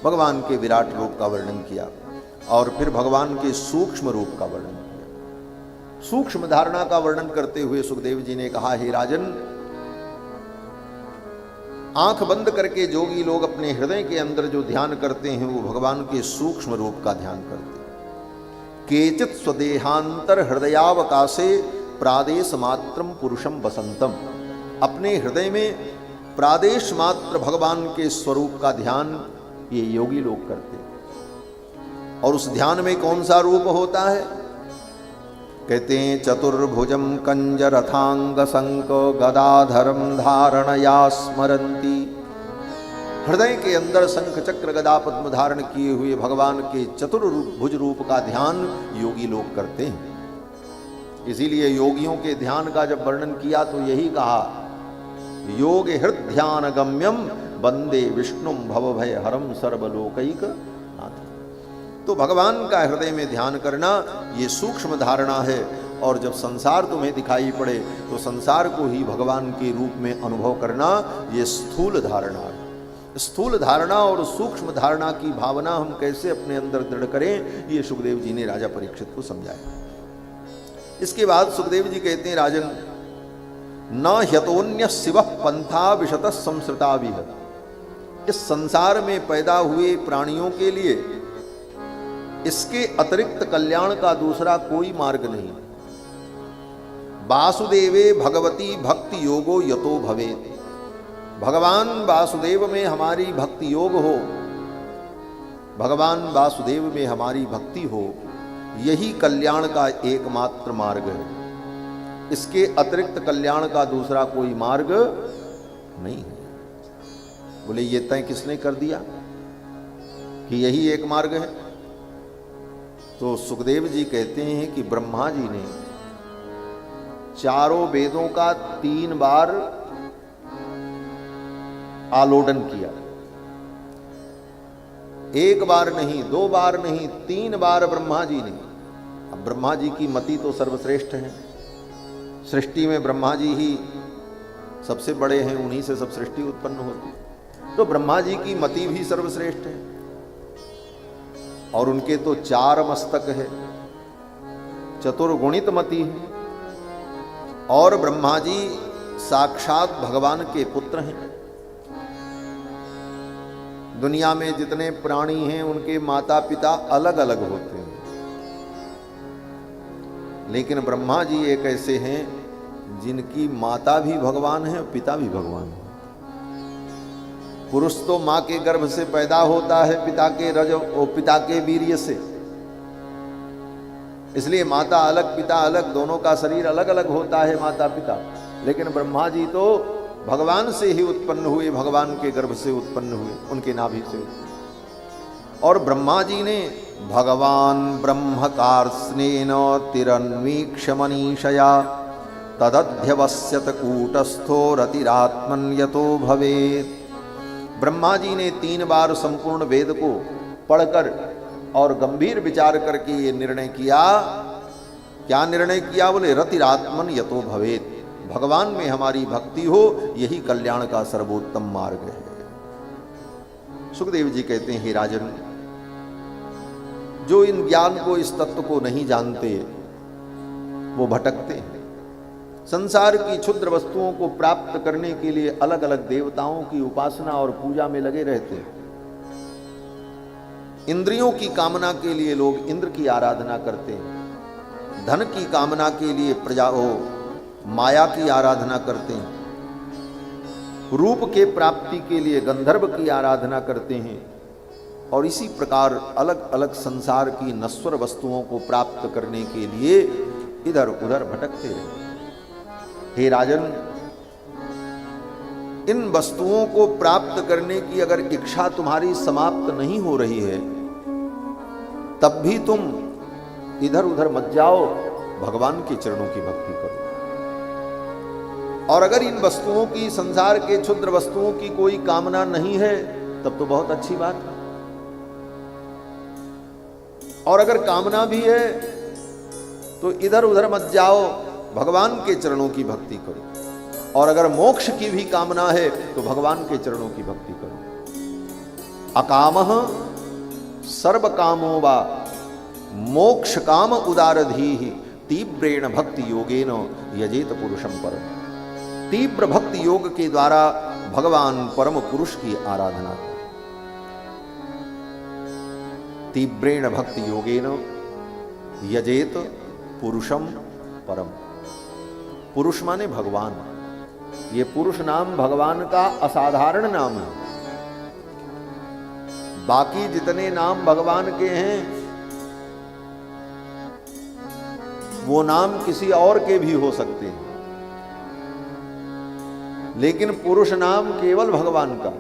भगवान के विराट रूप का वर्णन किया और फिर भगवान के सूक्ष्म रूप का वर्णन किया। सूक्ष्म धारणा का वर्णन करते हुए सुखदेव जी ने कहा, हे राजन, आंख बंद करके जोगी लोग अपने हृदय के अंदर जो ध्यान करते हैं वो भगवान के सूक्ष्म रूप का ध्यान करते हैं। केचित स्वदेहांतर हृदयावकाशे प्रादेश मात्रम पुरुषम बसंतम, अपने हृदय में प्रादेश मात्र भगवान के स्वरूप का ध्यान ये योगी लोग करते हैं। और उस ध्यान में कौन सा रूप होता है? कहते हैं चतुर्भुजम कंजरथांग संक गदाधरम धारणया स्मरंती। हृदय के अंदर शंख चक्र गदा पद्म धारण किए हुए भगवान के चतुर्भुज रूप का ध्यान योगी लोग करते हैं। इसीलिए योगियों के ध्यान का जब वर्णन किया तो यही कहा, योग हृदय गम्यम वंदे विष्णुम भव भय हरम सर्वलोकैक नाथ। तो भगवान का हृदय में ध्यान करना ये सूक्ष्म धारणा है, और जब संसार तुम्हें दिखाई पड़े तो संसार को ही भगवान के रूप में अनुभव करना ये स्थूल धारणा है। स्थूल धारणा और सूक्ष्म धारणा की भावना हम कैसे अपने अंदर दृढ़ करें, ये सुखदेव जी ने राजा परीक्षित को समझाया। इसके बाद सुखदेव जी कहते हैं, राजन न ह्यतोन्य शिव पंथा विशत संसृता भी। इस संसार में पैदा हुए प्राणियों के लिए इसके अतिरिक्त कल्याण का दूसरा कोई मार्ग नहीं। वासुदेवे भगवती भक्ति योगो यतो भवेत्। भगवान वासुदेव में हमारी भक्ति योग हो, भगवान वासुदेव में हमारी भक्ति हो, यही कल्याण का एकमात्र मार्ग है। इसके अतिरिक्त कल्याण का दूसरा कोई मार्ग नहीं है। बोले ये तय किसने कर दिया कि यही एक मार्ग है? तो सुखदेव जी कहते हैं कि ब्रह्मा जी ने चारों वेदों का 3 बार आलोडन किया। 1 बार नहीं, 2 बार नहीं, 3 बार ब्रह्मा जी ने। अब ब्रह्मा जी की मति तो सर्वश्रेष्ठ है, सृष्टि में ब्रह्मा जी ही सबसे बड़े हैं, उन्हीं से सब सृष्टि उत्पन्न होती, तो ब्रह्मा जी की मति भी सर्वश्रेष्ठ है। और उनके तो 4 मस्तक है, चतुर्गुणित मति है, और ब्रह्मा जी साक्षात भगवान के पुत्र हैं। दुनिया में जितने प्राणी हैं उनके माता पिता अलग अलग होते हैं, लेकिन ब्रह्मा जी एक ऐसे हैं जिनकी माता भी भगवान है और पिता भी भगवान है। पुरुष तो मां के गर्भ से पैदा होता है पिता के रज और पिता के वीर्य से, इसलिए माता अलग पिता अलग, दोनों का शरीर अलग अलग होता है माता पिता। लेकिन ब्रह्मा जी तो भगवान से ही उत्पन्न हुए, भगवान के गर्भ से उत्पन्न हुए, उनके नाभि से। और ब्रह्मा जी ने भगवान ब्रह्म कार्ष्णेन तिरन्वीक्ष मनीषया तदध्यवस्यत कूटस्थो रतिरात्मन यतो भवेत्। ब्रह्मा जी ने 3 बार संपूर्ण वेद को पढ़कर और गंभीर विचार करके ये निर्णय किया। क्या निर्णय किया? बोले रतिरात्मन यतो भवेत्, भगवान में हमारी भक्ति हो, यही कल्याण का सर्वोत्तम मार्ग है। सुखदेव जी कहते हैं, हे राजन, जो इन ज्ञान को, इस तत्व को नहीं जानते वो भटकते हैं। संसार की क्षुद्र वस्तुओं को प्राप्त करने के लिए अलग अलग देवताओं की उपासना और पूजा में लगे रहते हैं। इंद्रियों की कामना के लिए लोग इंद्र की आराधना करते हैं, धन की कामना के लिए माया की आराधना करते हैं, रूप के प्राप्ति के लिए गंधर्व की आराधना करते हैं, और इसी प्रकार अलग अलग संसार की नश्वर वस्तुओं को प्राप्त करने के लिए इधर उधर भटकते हैं। हे राजन, इन वस्तुओं को प्राप्त करने की अगर इच्छा तुम्हारी समाप्त नहीं हो रही है, तब भी तुम इधर उधर मत जाओ, भगवान के चरणों की भक्ति करो। और अगर इन वस्तुओं की, संसार के क्षुद्र वस्तुओं की कोई कामना नहीं है, तब तो बहुत अच्छी बात है। और अगर कामना भी है तो इधर उधर मत जाओ, भगवान के चरणों की भक्ति करो। और अगर मोक्ष की भी कामना है तो भगवान के चरणों की भक्ति करो। अकामः सर्व कामो वा मोक्ष काम उदारधीहि तीव्रेण भक्ति योगेन यजेत पुरुषम परम। तीव्र भक्ति योग के द्वारा भगवान परम पुरुष की आराधना। तीव्रेण भक्ति योगेन यजेत पुरुषम परम। पुरुष माने भगवान। ये पुरुष नाम भगवान का असाधारण नाम है। बाकी जितने नाम भगवान के हैं वो नाम किसी और के भी हो सकते हैं, लेकिन पुरुष नाम केवल भगवान का।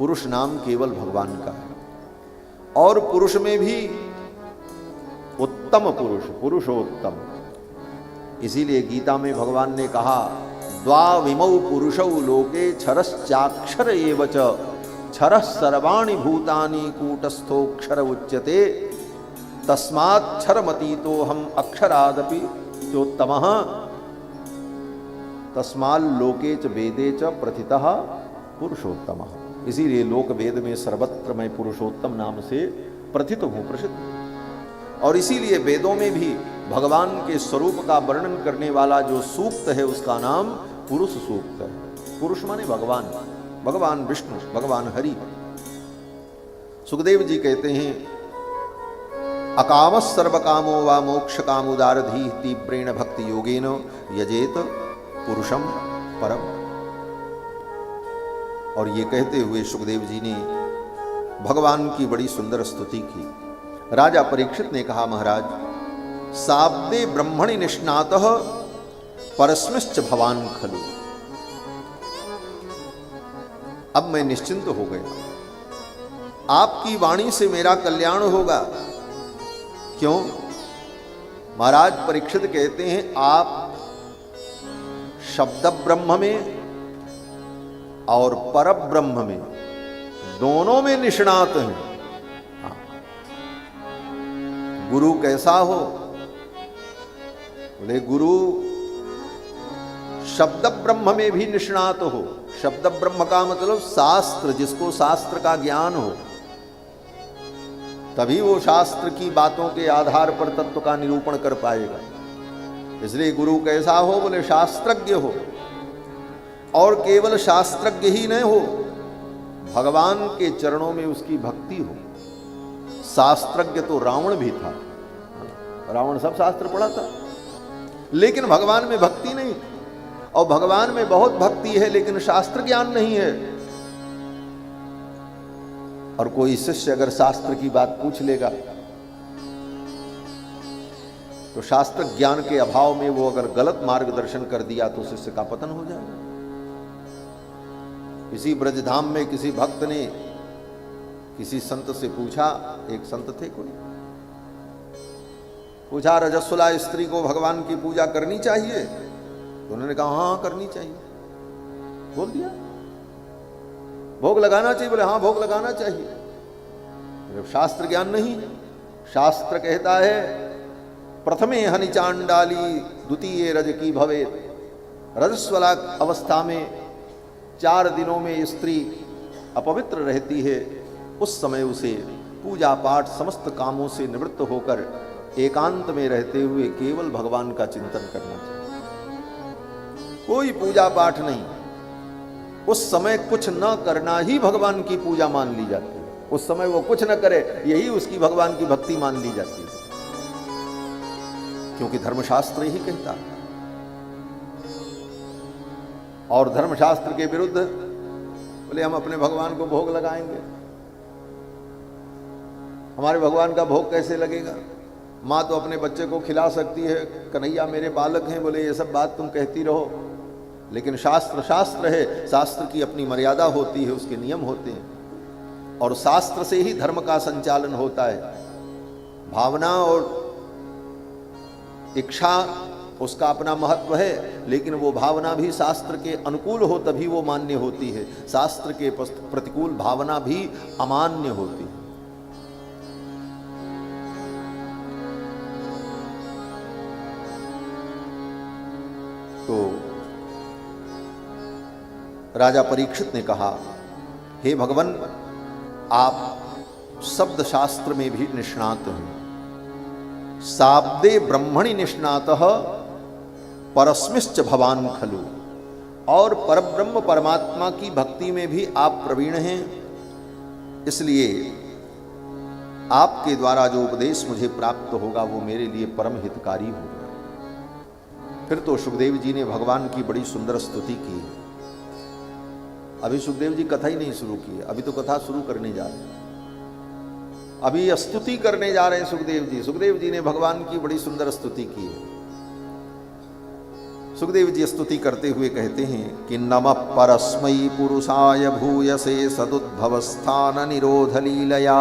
पुरुष नाम केवल भगवान का है। और पुरुष में भी उत्तम पुरुष, पुरुषोत्तम। इसीलिए गीता में भगवान ने कहा, द्वाविमौ पुरुषौ लोके क्षरश्चाक्षर एव च, क्षरः सर्वाणि भूतानि कूटस्थोक्षर उच्यते, तस्माच्छरमतीतो हम अक्षरादपि चोत्तमः, तस्माल्लोके च वेदे च प्रथितः पुरुषोत्तमः। इसीलिए लोक वेद में सर्वत्र मैं पुरुषोत्तम नाम से प्रथित हूं, प्रसिद्ध। और इसीलिए वेदों में भी भगवान के स्वरूप का वर्णन करने वाला जो सूक्त है उसका नाम पुरुष सूक्त है। पुरुष माने भगवान, भगवान विष्णु, भगवान हरि। सुखदेव जी कहते हैं, अकामः सर्वकामो वा मोक्ष कामुदारधी तीव्रेण भक्ति योगेन यजेत पुरुषम परम। और ये कहते हुए सुखदेव जी ने भगवान की बड़ी सुंदर स्तुति की। राजा परीक्षित ने कहा, महाराज, साब्दे ब्रह्मणि निष्णातः परस्मिश्च भवान खलु। अब मैं निश्चिंत हो गया, आपकी वाणी से मेरा कल्याण होगा। क्यों? महाराज परीक्षित कहते हैं, आप शब्द ब्रह्म में और पर ब्रह्म में दोनों में निष्णात हैं। हाँ। गुरु कैसा हो? बोले गुरु शब्द ब्रह्म में भी निष्णात हो। शब्द ब्रह्म का मतलब शास्त्र, जिसको शास्त्र का ज्ञान हो, तभी वो शास्त्र की बातों के आधार पर तत्व का निरूपण कर पाएगा। इसलिए गुरु कैसा हो? बोले शास्त्रज्ञ हो। और केवल शास्त्रज्ञ ही नहीं हो, भगवान के चरणों में उसकी भक्ति हो। शास्त्रज्ञ तो रावण भी था, रावण सब शास्त्र पढ़ा था, लेकिन भगवान में भक्ति नहीं। और भगवान में बहुत भक्ति है लेकिन शास्त्र ज्ञान नहीं है। और कोई शिष्य अगर शास्त्र की बात पूछ लेगा तो शास्त्र ज्ञान के अभाव में वो अगर गलत मार्गदर्शन कर दिया तो शिष्य का पतन हो जाएगा। इसी ब्रजधाम में किसी भक्त ने किसी संत से पूछा, एक संत थे कोई, पूछा रजस्वला स्त्री को भगवान की पूजा करनी चाहिए? तो उन्होंने कहा हाँ करनी चाहिए। बोल दिया। भोग लगाना चाहिए? बोले हाँ भोग लगाना चाहिए। शास्त्र ज्ञान नहीं। शास्त्र कहता है प्रथमे हनि चांडाली द्वितीय रज की भवे। रजस्वला अवस्था में 4 दिनों में स्त्री अपवित्र रहती है, उस समय उसे पूजा पाठ समस्त कामों से निवृत्त होकर एकांत में रहते हुए केवल भगवान का चिंतन करना चाहिए। कोई पूजा पाठ नहीं, उस समय कुछ न करना ही भगवान की पूजा मान ली जाती है। उस समय वो कुछ न करे, यही उसकी भगवान की भक्ति मान ली जाती है, क्योंकि धर्मशास्त्र ही कहता है। और धर्मशास्त्र के विरुद्ध बोले हम अपने भगवान को भोग लगाएंगे। हमारे भगवान का भोग कैसे लगेगा? माँ तो अपने बच्चे को खिला सकती है, कन्हैया मेरे बालक हैं, बोले ये सब बात तुम कहती रहो, लेकिन शास्त्र शास्त्र है, शास्त्र की अपनी मर्यादा होती है, उसके नियम होते हैं, और शास्त्र से ही धर्म का संचालन होता है। भावना और इच्छा उसका अपना महत्व है, लेकिन वो भावना भी शास्त्र के अनुकूल हो तभी वो मान्य होती है। शास्त्र के प्रतिकूल भावना भी अमान्य होती है। तो राजा परीक्षित ने कहा, हे भगवान, आप शब्द शास्त्र में भी निष्णात हैं। शाब्दे ब्रह्मणि निष्णातः परस्मिश्च भवान खलु। और परब्रह्म परमात्मा की भक्ति में भी आप प्रवीण हैं, इसलिए आपके द्वारा जो उपदेश मुझे प्राप्त होगा वो मेरे लिए परम हितकारी होगा। फिर तो सुखदेव जी ने भगवान की बड़ी सुंदर स्तुति की। अभी सुखदेव जी कथा ही नहीं शुरू की है, अभी तो कथा शुरू करने जा रहे हैं, अभी स्तुति करने जा रहे हैं सुखदेव जी। सुखदेव जी ने भगवान की बड़ी सुंदर स्तुति की है। सुखदेव जी स्तुति करते हुए कहते हैं कि नमः परस्मै पुरुषाय भूयसे सदुद्भवस्थान निरोध लीलया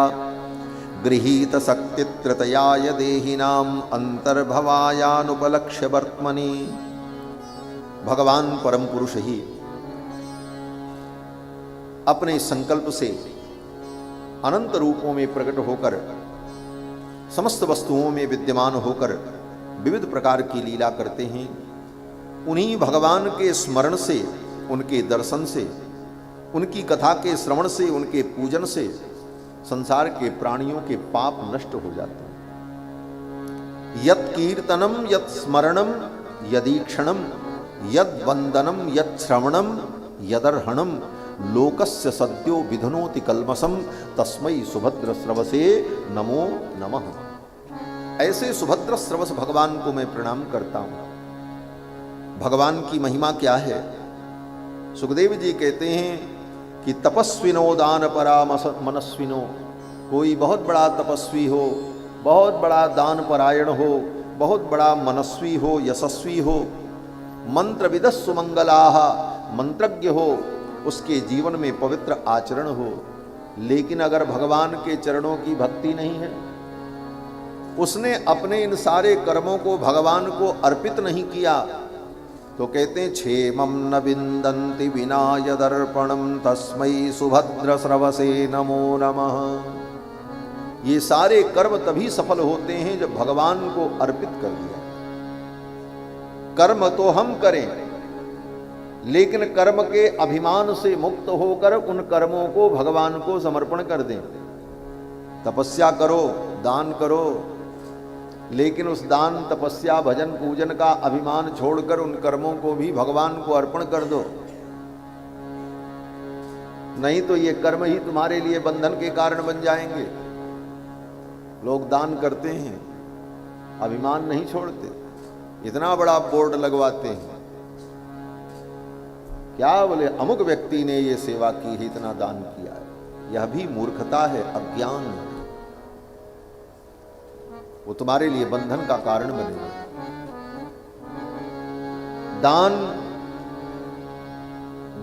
गृहीत शक्तित्रतयाय देहिनाम अंतर्भवायानुपलक्ष्य वर्त्मनि। भगवान परम पुरुष ही अपने संकल्प से अनंत रूपों में प्रकट होकर समस्त वस्तुओं में विद्यमान होकर विविध प्रकार की लीला करते हैं। उन्हीं भगवान के स्मरण से, उनके दर्शन से, उनकी कथा के श्रवण से, उनके पूजन से संसार के प्राणियों के पाप नष्ट हो जाते हैं। यत् कीर्तनम यत् स्मरणम यदीक्षणम यद वंदनम यद श्रवणम यदर्हणम लोकस्य सद्यो विधनोति कल्मषम तस्मै सुभद्र स्रवसे नमो नमः। ऐसे सुभद्र स्रवस भगवान को मैं प्रणाम करता हूं। भगवान की महिमा क्या है? सुखदेव जी कहते हैं कि तपस्विनो दान परा मनस्विनो, कोई बहुत बड़ा तपस्वी हो, बहुत बड़ा दान परायण हो, बहुत बड़ा मनस्वी हो, यशस्वी हो, मंत्र विदस्सु मंगलाः, मंत्रज्ञ हो, उसके जीवन में पवित्र आचरण हो, लेकिन अगर भगवान के चरणों की भक्ति नहीं है, उसने अपने इन सारे कर्मों को भगवान को अर्पित नहीं किया, तो कहते हैं क्षेमं न विन्दन्ति विना यदर्पणं तस्मै सुभद्र स्रवसे नमो नमः। ये सारे कर्म तभी सफल होते हैं जब भगवान को अर्पित कर दिया। कर्म तो हम करें, लेकिन कर्म के अभिमान से मुक्त होकर उन कर्मों को भगवान को समर्पण कर दें। तपस्या करो, दान करो, लेकिन उस दान, तपस्या, भजन, पूजन का अभिमान छोड़कर उन कर्मों को भी भगवान को अर्पण कर दो। नहीं तो ये कर्म ही तुम्हारे लिए बंधन के कारण बन जाएंगे। लोग दान करते हैं, अभिमान नहीं छोड़ते, इतना बड़ा बोर्ड लगवाते हैं, क्या बोले अमुक व्यक्ति ने ये सेवा की है, इतना दान किया है। यह भी मूर्खता है, अज्ञान है, वो तुम्हारे लिए बंधन का कारण बनेगा। दान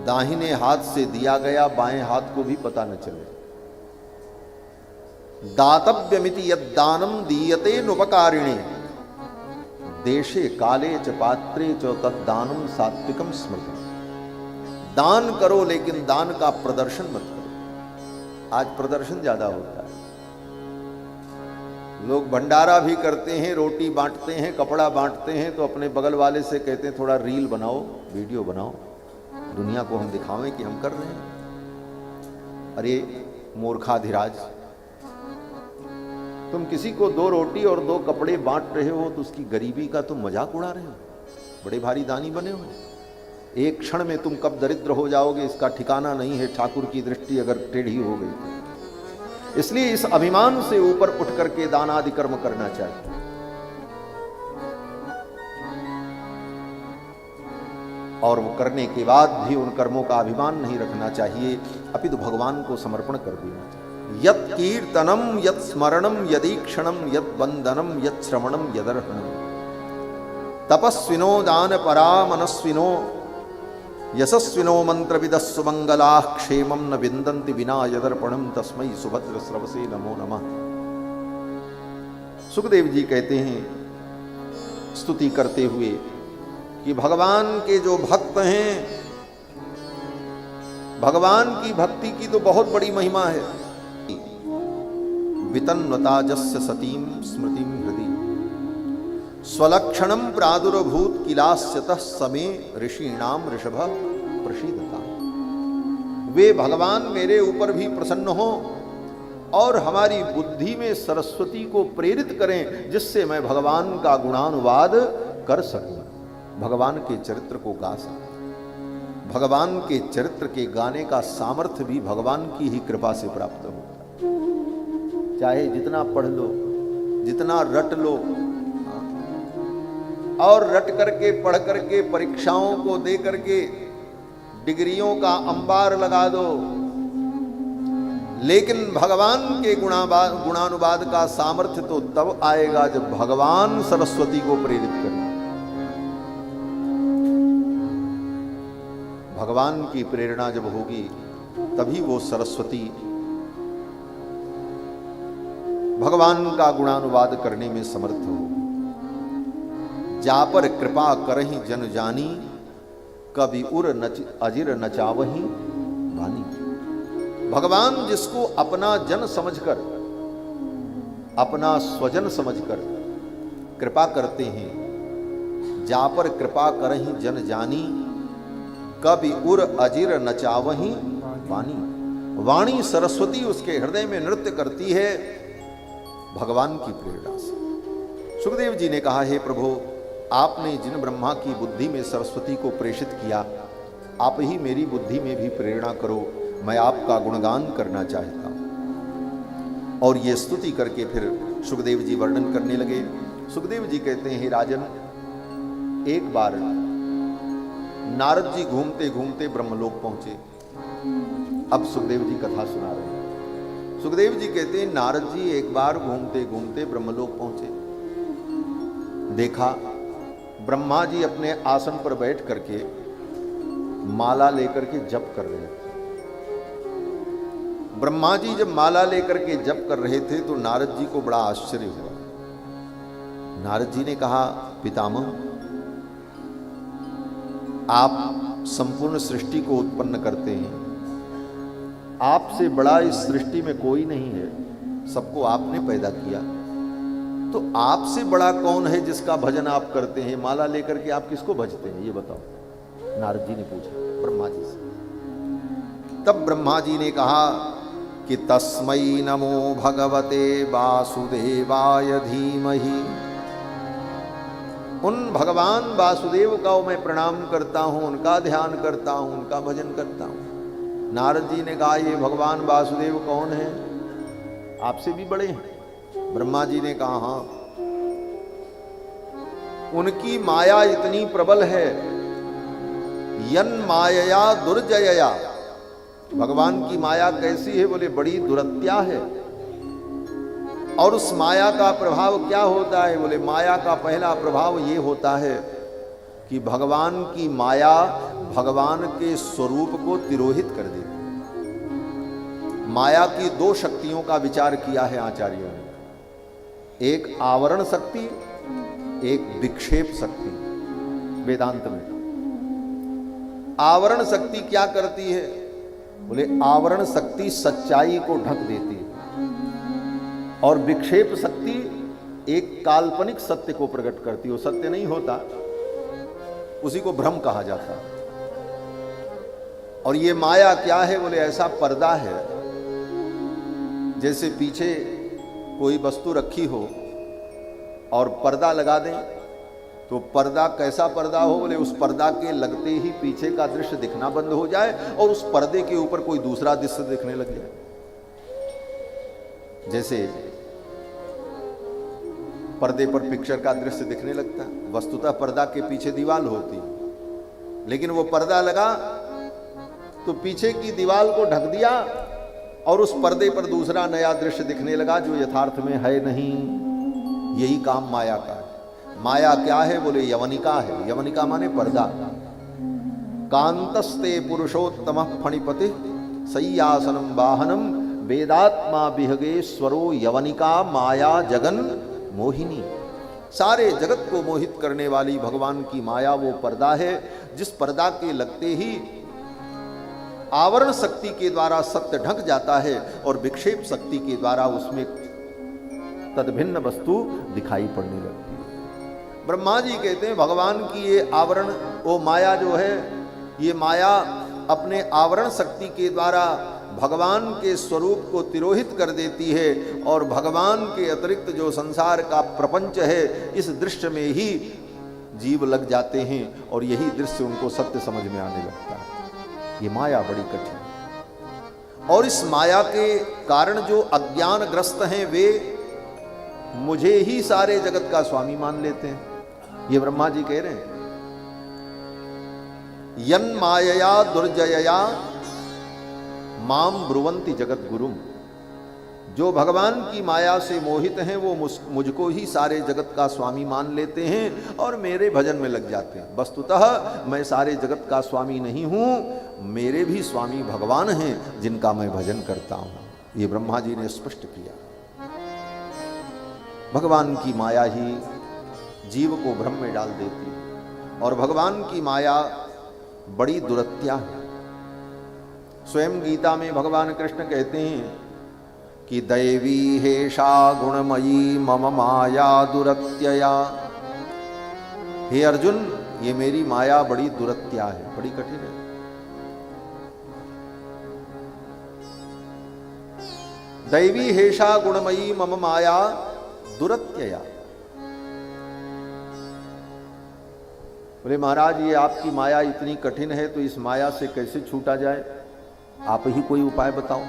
दाहिने हाथ से दिया गया, बाएं हाथ को भी पता न चले। दातव्यमिति यद्दानम दीयते नुपकारिणे देशे काले च पात्रे च तद्दानम सात्विकम स्मृतम्। दान करो, लेकिन दान का प्रदर्शन मत करो। आज प्रदर्शन ज्यादा होता है। लोग भंडारा भी करते हैं, रोटी बांटते हैं, कपड़ा बांटते हैं, तो अपने बगल वाले से कहते हैं थोड़ा रील बनाओ, वीडियो बनाओ, दुनिया को हम दिखावें कि हम कर रहे हैं। अरे मूर्खाधिराज, तुम किसी को 2 रोटी और 2 कपड़े बांट रहे हो तो उसकी गरीबी का तुम मजाक उड़ा रहे हो। बड़े भारी दानी बने हो। एक क्षण में तुम कब दरिद्र हो जाओगे इसका ठिकाना नहीं है, ठाकुर की दृष्टि अगर टेढ़ी हो गई तो। इसलिए इस अभिमान से ऊपर उठ करके दान आदि कर्म करना चाहिए। और वो करने के बाद भी उन कर्मों का अभिमान नहीं रखना चाहिए, अपितु भगवान को समर्पण कर देना चाहिए। यत् कीर्तनम यत् स्मरणम यदीक्षणम यत् वंदनम यत् श्रवणम यदर्हणम तपस्विनो दान परा मनस्विनो यशस्विनो मंत्रविदस्सु मंगलाः क्षेमं न विन्दन्ति विना यदर्पणं तस्मै सुभद्र स्रवसे नमो नमः। सुखदेव जी कहते हैं स्तुति करते हुए कि भगवान के जो भक्त हैं, भगवान की भक्ति की तो बहुत बड़ी महिमा है। वितन्वताजस्य सतीं स्मृतिं हृदि स्वलक्षणं प्रादुर्भूत किलास्यतः समे ऋषीणाम ऋषभ प्रसीदता। वे भगवान मेरे ऊपर भी प्रसन्न हो और हमारी बुद्धि में सरस्वती को प्रेरित करें, जिससे मैं भगवान का गुणानुवाद कर सकूं, भगवान के चरित्र को गा सकूं। भगवान के चरित्र के गाने का सामर्थ्य भी भगवान की ही कृपा से प्राप्त होता है। चाहे जितना पढ़ लो, जितना रट लो, और रट करके पढ़ करके परीक्षाओं को दे करके डिग्रियों का अंबार लगा दो, लेकिन भगवान के गुणानुवाद का सामर्थ्य तो तब आएगा जब भगवान सरस्वती को प्रेरित करें। भगवान की प्रेरणा जब होगी तभी वो सरस्वती भगवान का गुणानुवाद करने में समर्थ हो। जा पर कृपा करहि जन जानी, कभी उर अजिर नचावही वानी। भगवान जिसको अपना जन समझकर, अपना स्वजन समझकर कृपा करते हैं, जा पर कृपा करहि जन जानी, कभी उर अजिर नचावही वानी। वाणी सरस्वती उसके हृदय में नृत्य करती है भगवान की प्रेरणा से। सुखदेव जी ने कहा, हे प्रभु, आपने जिन ब्रह्मा की बुद्धि में सरस्वती को प्रेषित किया, आप ही मेरी बुद्धि में भी प्रेरणा करो, मैं आपका गुणगान करना चाहता हूं। और ये स्तुति करके फिर सुखदेव जी वर्णन करने लगे। सुखदेव जी कहते हैं, हे राजन, एक बार नारद जी घूमते घूमते ब्रह्मलोक पहुंचे। अब सुखदेव जी कथा सुना रहे हैं। सुखदेव जी कहते हैं, नारद जी एक बार घूमते घूमते ब्रह्मलोक पहुंचे। देखा ब्रह्मा जी अपने आसन पर बैठ करके माला लेकर के जप कर रहे थे। ब्रह्मा जी जब माला लेकर के जप कर रहे थे तो नारद जी को बड़ा आश्चर्य हुआ। नारद जी ने कहा, पितामह, आप संपूर्ण सृष्टि को उत्पन्न करते हैं, आपसे बड़ा इस सृष्टि में कोई नहीं है, सबको आपने पैदा किया, तो आपसे बड़ा कौन है जिसका भजन आप करते हैं? माला लेकर के आप किसको भजते हैं, ये बताओ। नारद जी ने पूछा ब्रह्मा जी से। तब ब्रह्मा जी ने कहा कि तस्मै नमो भगवते वासुदेवाय धीमहि। उन भगवान वासुदेव का मैं प्रणाम करता हूं, उनका ध्यान करता हूं, उनका भजन करता हूं। नारद जी ने कहा, ये भगवान वासुदेव कौन है? आपसे भी बड़े हैं। ब्रह्मा जी ने कहा, हाँ, उनकी माया इतनी प्रबल है, यन मायया दुर्जयया। भगवान की माया कैसी है? बोले बड़ी दुरत्या है। और उस माया का प्रभाव क्या होता है? बोले माया का पहला प्रभाव ये होता है कि भगवान की माया भगवान के स्वरूप को तिरोहित कर देती है। माया की दो शक्तियों का विचार किया है आचार्यों ने, एक आवरण शक्ति, एक विक्षेप शक्ति। वेदांत में आवरण शक्ति क्या करती है? बोले आवरण शक्ति सच्चाई को ढक देती है, और विक्षेप शक्ति एक काल्पनिक सत्य को प्रकट करती है। वो सत्य नहीं होता, उसी को भ्रम कहा जाता है। और ये माया क्या है? बोले ऐसा पर्दा है, जैसे पीछे कोई वस्तु रखी हो और पर्दा लगा दें, तो पर्दा कैसा पर्दा हो? बोले उस पर्दा के लगते ही पीछे का दृश्य दिखना बंद हो जाए और उस पर्दे के ऊपर कोई दूसरा दृश्य दिखने लग जाए। जैसे पर्दे पर पिक्चर का दृश्य दिखने लगता है, वस्तुतः पर्दा के पीछे दीवार होती है, लेकिन वो पर्दा लगा तो पीछे की दीवार को ढक दिया और उस पर्दे पर दूसरा नया दृश्य दिखने लगा जो यथार्थ में है नहीं। यही काम माया का है। माया क्या है? बोले यवनिका है। यवनिका माने पर्दा। कांतस्ते पुरुषोत्तम फणिपति सय्यासनम वाहनम वेदात्मा विहगे स्वरो यवनिका माया जगन मोहिनी। सारे जगत को मोहित करने वाली भगवान की माया वो पर्दा है, जिस पर्दा के लगते ही आवरण शक्ति के द्वारा सत्य ढक जाता है और विक्षेप शक्ति के द्वारा उसमें तदभिन्न वस्तु दिखाई पड़ने लगती है। ब्रह्मा जी कहते हैं भगवान की ये आवरण, वो माया जो है, ये माया अपने आवरण शक्ति के द्वारा भगवान के स्वरूप को तिरोहित कर देती है और भगवान के अतिरिक्त जो संसार का प्रपंच है, इस दृश्य में ही जीव लग जाते हैं और यही दृश्य उनको सत्य समझ में आने लगता है। ये माया बड़ी कठिन, और इस माया के कारण जो अज्ञानग्रस्त हैं वे मुझे ही सारे जगत का स्वामी मान लेते हैं। ये ब्रह्मा जी कह रहे हैं, यन मायया दुर्जयया माम ब्रुवंति जगत गुरुम। जो भगवान की माया से मोहित हैं वो मुझको ही सारे जगत का स्वामी मान लेते हैं और मेरे भजन में लग जाते हैं। वस्तुतः मैं सारे जगत का स्वामी नहीं हूँ, मेरे भी स्वामी भगवान हैं जिनका मैं भजन करता हूँ। ये ब्रह्मा जी ने स्पष्ट किया। भगवान की माया ही जीव को भ्रम में डाल देती है और भगवान की माया बड़ी दुरत्या है। स्वयं गीता में भगवान कृष्ण कहते हैं कि दैवी हेषा गुणमयी मम माया दुरत्यया। हे अर्जुन, ये मेरी माया बड़ी दुरत्या है, बड़ी कठिन है। दैवी हेषा गुणमयी मम माया दुरत्यया। बोले महाराज, ये आपकी माया इतनी कठिन है तो इस माया से कैसे छूटा जाए? आप ही कोई उपाय बताओ।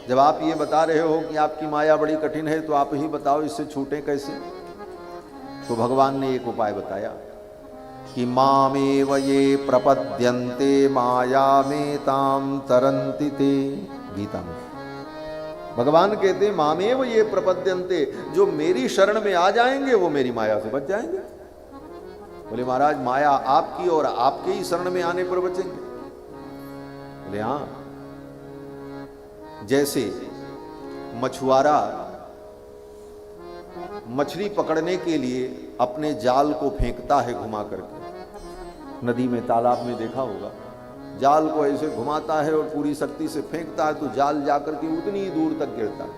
जब आप ये बता रहे हो कि आपकी माया बड़ी कठिन है तो आप ही बताओ इससे छूटें कैसे। तो भगवान ने एक उपाय बताया कि मामेव ये प्रपद्यन्ते माया में ताम तरन्ति ते। गीता में भगवान कहते मामेव ये प्रपद्यन्ते, जो मेरी शरण में आ जाएंगे वो मेरी माया से बच जाएंगे। बोले महाराज, माया आपकी और आपके ही शरण में आने पर बचेंगे? बोले हाँ, जैसे मछुआरा मछली पकड़ने के लिए अपने जाल को फेंकता है घुमा करके, नदी में तालाब में देखा होगा, जाल को ऐसे घुमाता है और पूरी शक्ति से फेंकता है तो जाल जाकर के उतनी ही दूर तक गिरता है।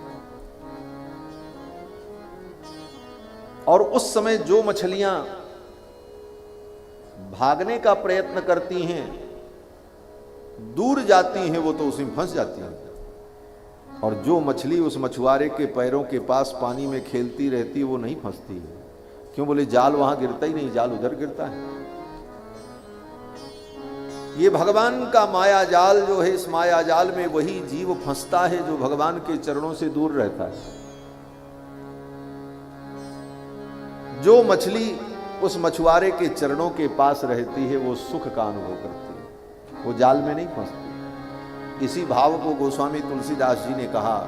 और उस समय जो मछलियां भागने का प्रयत्न करती हैं, दूर जाती हैं, वो तो उसमें फंस जाती हैं। और जो मछली उस मछुआरे के पैरों के पास पानी में खेलती रहती, वो नहीं फंसती है। क्यों? बोले जाल वहां गिरता ही नहीं, जाल उधर गिरता है। ये भगवान का माया जाल जो है, इस माया जाल में वही जीव फंसता है जो भगवान के चरणों से दूर रहता है। जो मछली उस मछुआरे के चरणों के पास रहती है वो सुख का अनुभव करती है, वो जाल में नहीं फंसती। इसी भाव को गोस्वामी तुलसीदास जी ने कहा,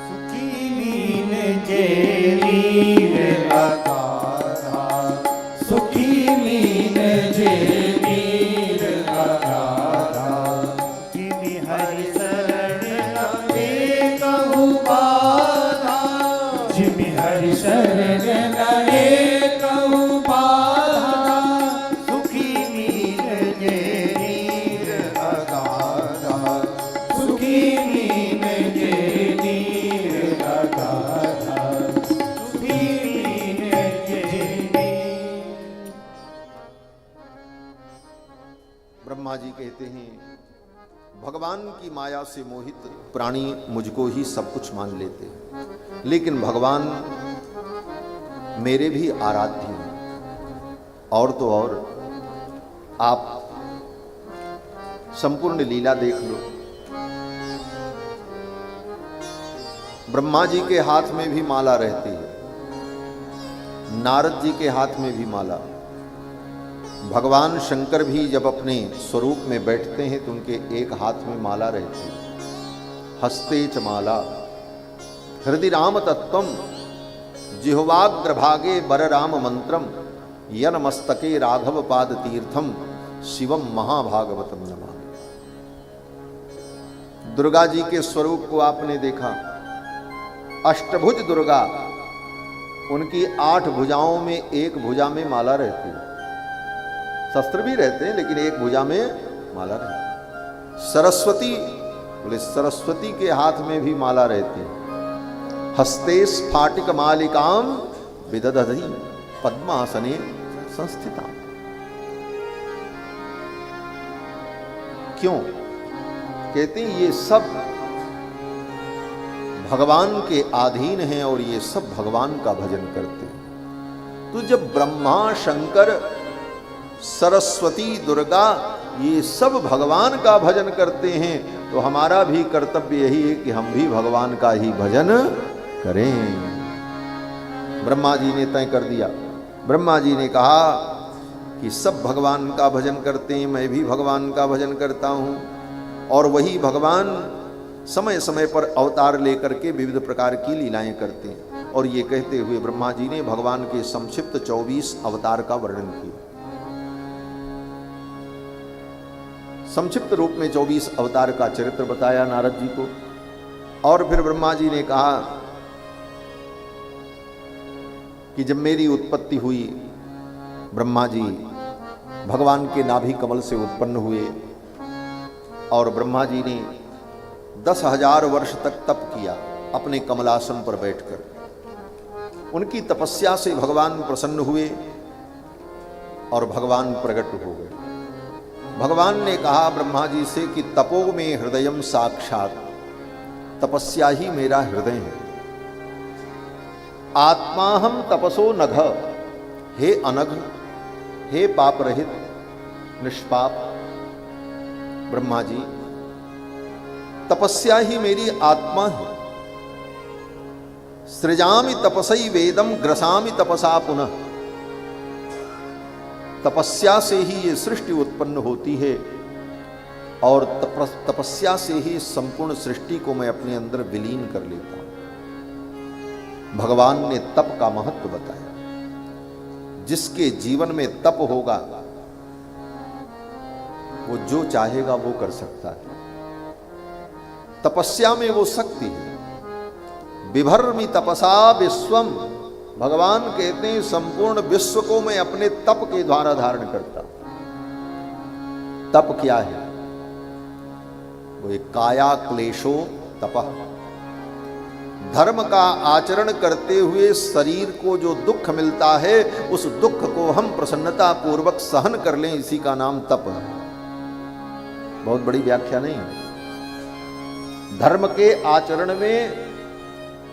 सुखी लीन जे नीर अगाधा, सुखी लीन जे नीर अगाधा, जिमि हरि शरण लगे कहु बाधा, जिमि हरि शरण लगे कहु बाधा, सुखी लीन जे नीर अगाधा, सुखी लीन जे नीर अगाधा, सुखी लीन जे नीर। ब्रह्मा जी कहते हैं भगवान की माया से मोहित प्राणी मुझको ही सब कुछ मान लेते हैं, लेकिन भगवान मेरे भी आराध्य हैं। और तो और आप संपूर्ण लीला देख लो। ब्रह्मा जी के हाथ में भी माला रहती है, नारद जी के हाथ में भी माला। भगवान शंकर भी जब अपने स्वरूप में बैठते हैं तो उनके एक हाथ में माला रहती है। हस्ते च माला हृदि राम तत्वम, जिह्वाग्रभागे बर राम मंत्रम, यन मस्तके राघव पाद तीर्थम, शिवम महाभागवतम नमामि। दुर्गा जी के स्वरूप को आपने देखा, अष्टभुज दुर्गा, उनकी 8 भुजाओं में एक भुजा में माला रहती है। शस्त्र भी रहते हैं लेकिन एक भुजा में माला रहती है। सरस्वती, बोले सरस्वती के हाथ में भी माला रहती है। हस्ते स्फाटिक मालिकाम विदधति पद्मासने संस्थिता। क्यों? कहते हैं ये सब भगवान के अधीन हैं और ये सब भगवान का भजन करते हैं। तो जब ब्रह्मा शंकर सरस्वती दुर्गा ये सब भगवान का भजन करते हैं तो हमारा भी कर्तव्य यही है कि हम भी भगवान का ही भजन करें। ब्रह्मा जी ने तय कर दिया। ब्रह्मा जी ने कहा कि सब भगवान का भजन करते हैं, मैं भी भगवान का भजन करता हूं। और वही भगवान समय समय पर अवतार लेकर के विविध प्रकार की लीलाएं करते हैं। और ये कहते हुए ब्रह्मा जी ने भगवान के संक्षिप्त 24 अवतार का वर्णन किया। संक्षिप्त रूप में 24 अवतार का चरित्र बताया नारद जी को। और फिर ब्रह्मा जी ने कहा कि जब मेरी उत्पत्ति हुई, ब्रह्मा जी भगवान के नाभि कमल से उत्पन्न हुए और ब्रह्मा जी ने 10,000 वर्ष तक तप किया अपने कमलासन पर बैठकर। उनकी तपस्या से भगवान प्रसन्न हुए और भगवान प्रकट हो गए। भगवान ने कहा ब्रह्मा जी से कि तपो में हृदयम साक्षात, तपस्या ही मेरा हृदय है। आत्माहम तपसो नघ, हे अनघ, हे पाप रहित निष्पाप ब्रह्मा जी, तपस्या ही मेरी आत्मा है। सृजामि तपसई वेदम ग्रसामि तपसा पुनः, तपस्या से ही ये सृष्टि उत्पन्न होती है और तपस्या से ही संपूर्ण सृष्टि को मैं अपने अंदर विलीन कर लेता हूं। भगवान ने तप का महत्व बताया। जिसके जीवन में तप होगा वो जो चाहेगा वो कर सकता है। तपस्या में वो शक्ति है। बिभर्मि तपसा विश्वम, भगवान कहते हैं संपूर्ण विश्व को मैं अपने तप के द्वारा धारण करता हूं। तप क्या है? वो एक काया क्लेशो तपः, धर्म का आचरण करते हुए शरीर को जो दुख मिलता है उस दुख को हम प्रसन्नता पूर्वक सहन कर लें, इसी का नाम तप है। बहुत बड़ी व्याख्या नहीं है। धर्म के आचरण में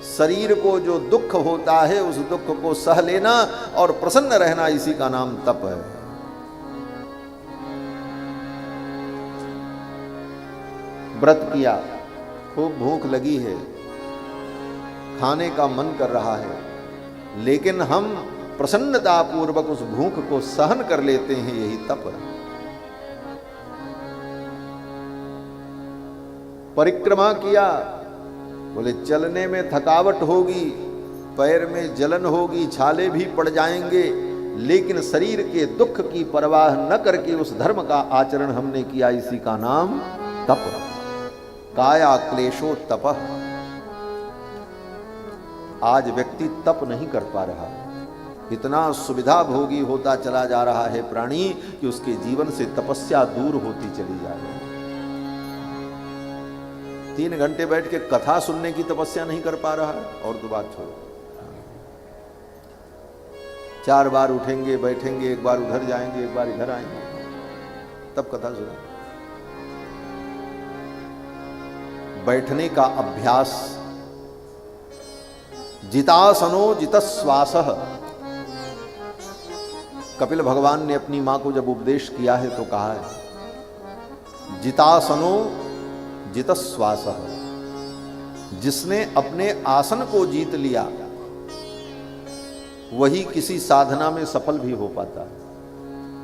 शरीर को जो दुख होता है उस दुख को सह लेना और प्रसन्न रहना, इसी का नाम तप है। व्रत किया, खूब भूख लगी है, खाने का मन कर रहा है, लेकिन हम प्रसन्नता पूर्वक उस भूख को सहन कर लेते हैं, यही तप है। परिक्रमा किया, बोले चलने में थकावट होगी, पैर में जलन होगी, छाले भी पड़ जाएंगे, लेकिन शरीर के दुख की परवाह न करके उस धर्म का आचरण हमने किया, इसी का नाम तप। काया क्लेशो तपः। आज व्यक्ति तप नहीं कर पा रहा, इतना सुविधा भोगी होता चला जा रहा है प्राणी कि उसके जीवन से तपस्या दूर होती चली जा रही है। 3 घंटे बैठ के कथा सुनने की तपस्या नहीं कर पा रहा है, और तो बात छोड़ो। 4 बार उठेंगे बैठेंगे, एक बार उधर जाएंगे, एक बार इधर आएंगे, तब कथा सुनेंगे। बैठने का अभ्यास, जितासनो जितश्वासः। कपिल भगवान ने अपनी मां को जब उपदेश किया है तो कहा है जितासनो जितश्वासः। जिसने अपने आसन को जीत लिया वही किसी साधना में सफल भी हो पाता है।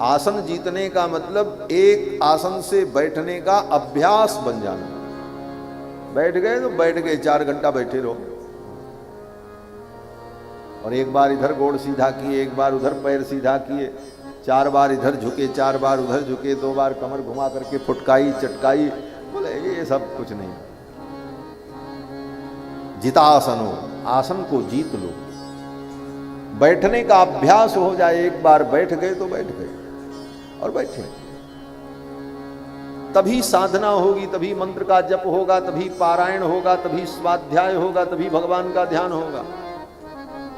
आसन जीतने का मतलब एक आसन से बैठने का अभ्यास बन जाना। बैठ गए तो बैठ गए, 4 घंटा बैठे रहो, और एक बार इधर गोड़ सीधा किए, एक बार उधर पैर सीधा किए, 4 बार इधर झुके, 4 बार उधर झुके, 2 बार कमर घुमा करके फुटकाई चटकाई, बोले ये सब कुछ नहीं। जितासनो, आसन को जीत लो, बैठने का अभ्यास हो जाए। एक बार बैठ गए तो बैठ गए और बैठे, तभी साधना होगी, तभी मंत्र का जप होगा, तभी पारायण होगा, तभी स्वाध्याय होगा, तभी भगवान का ध्यान होगा।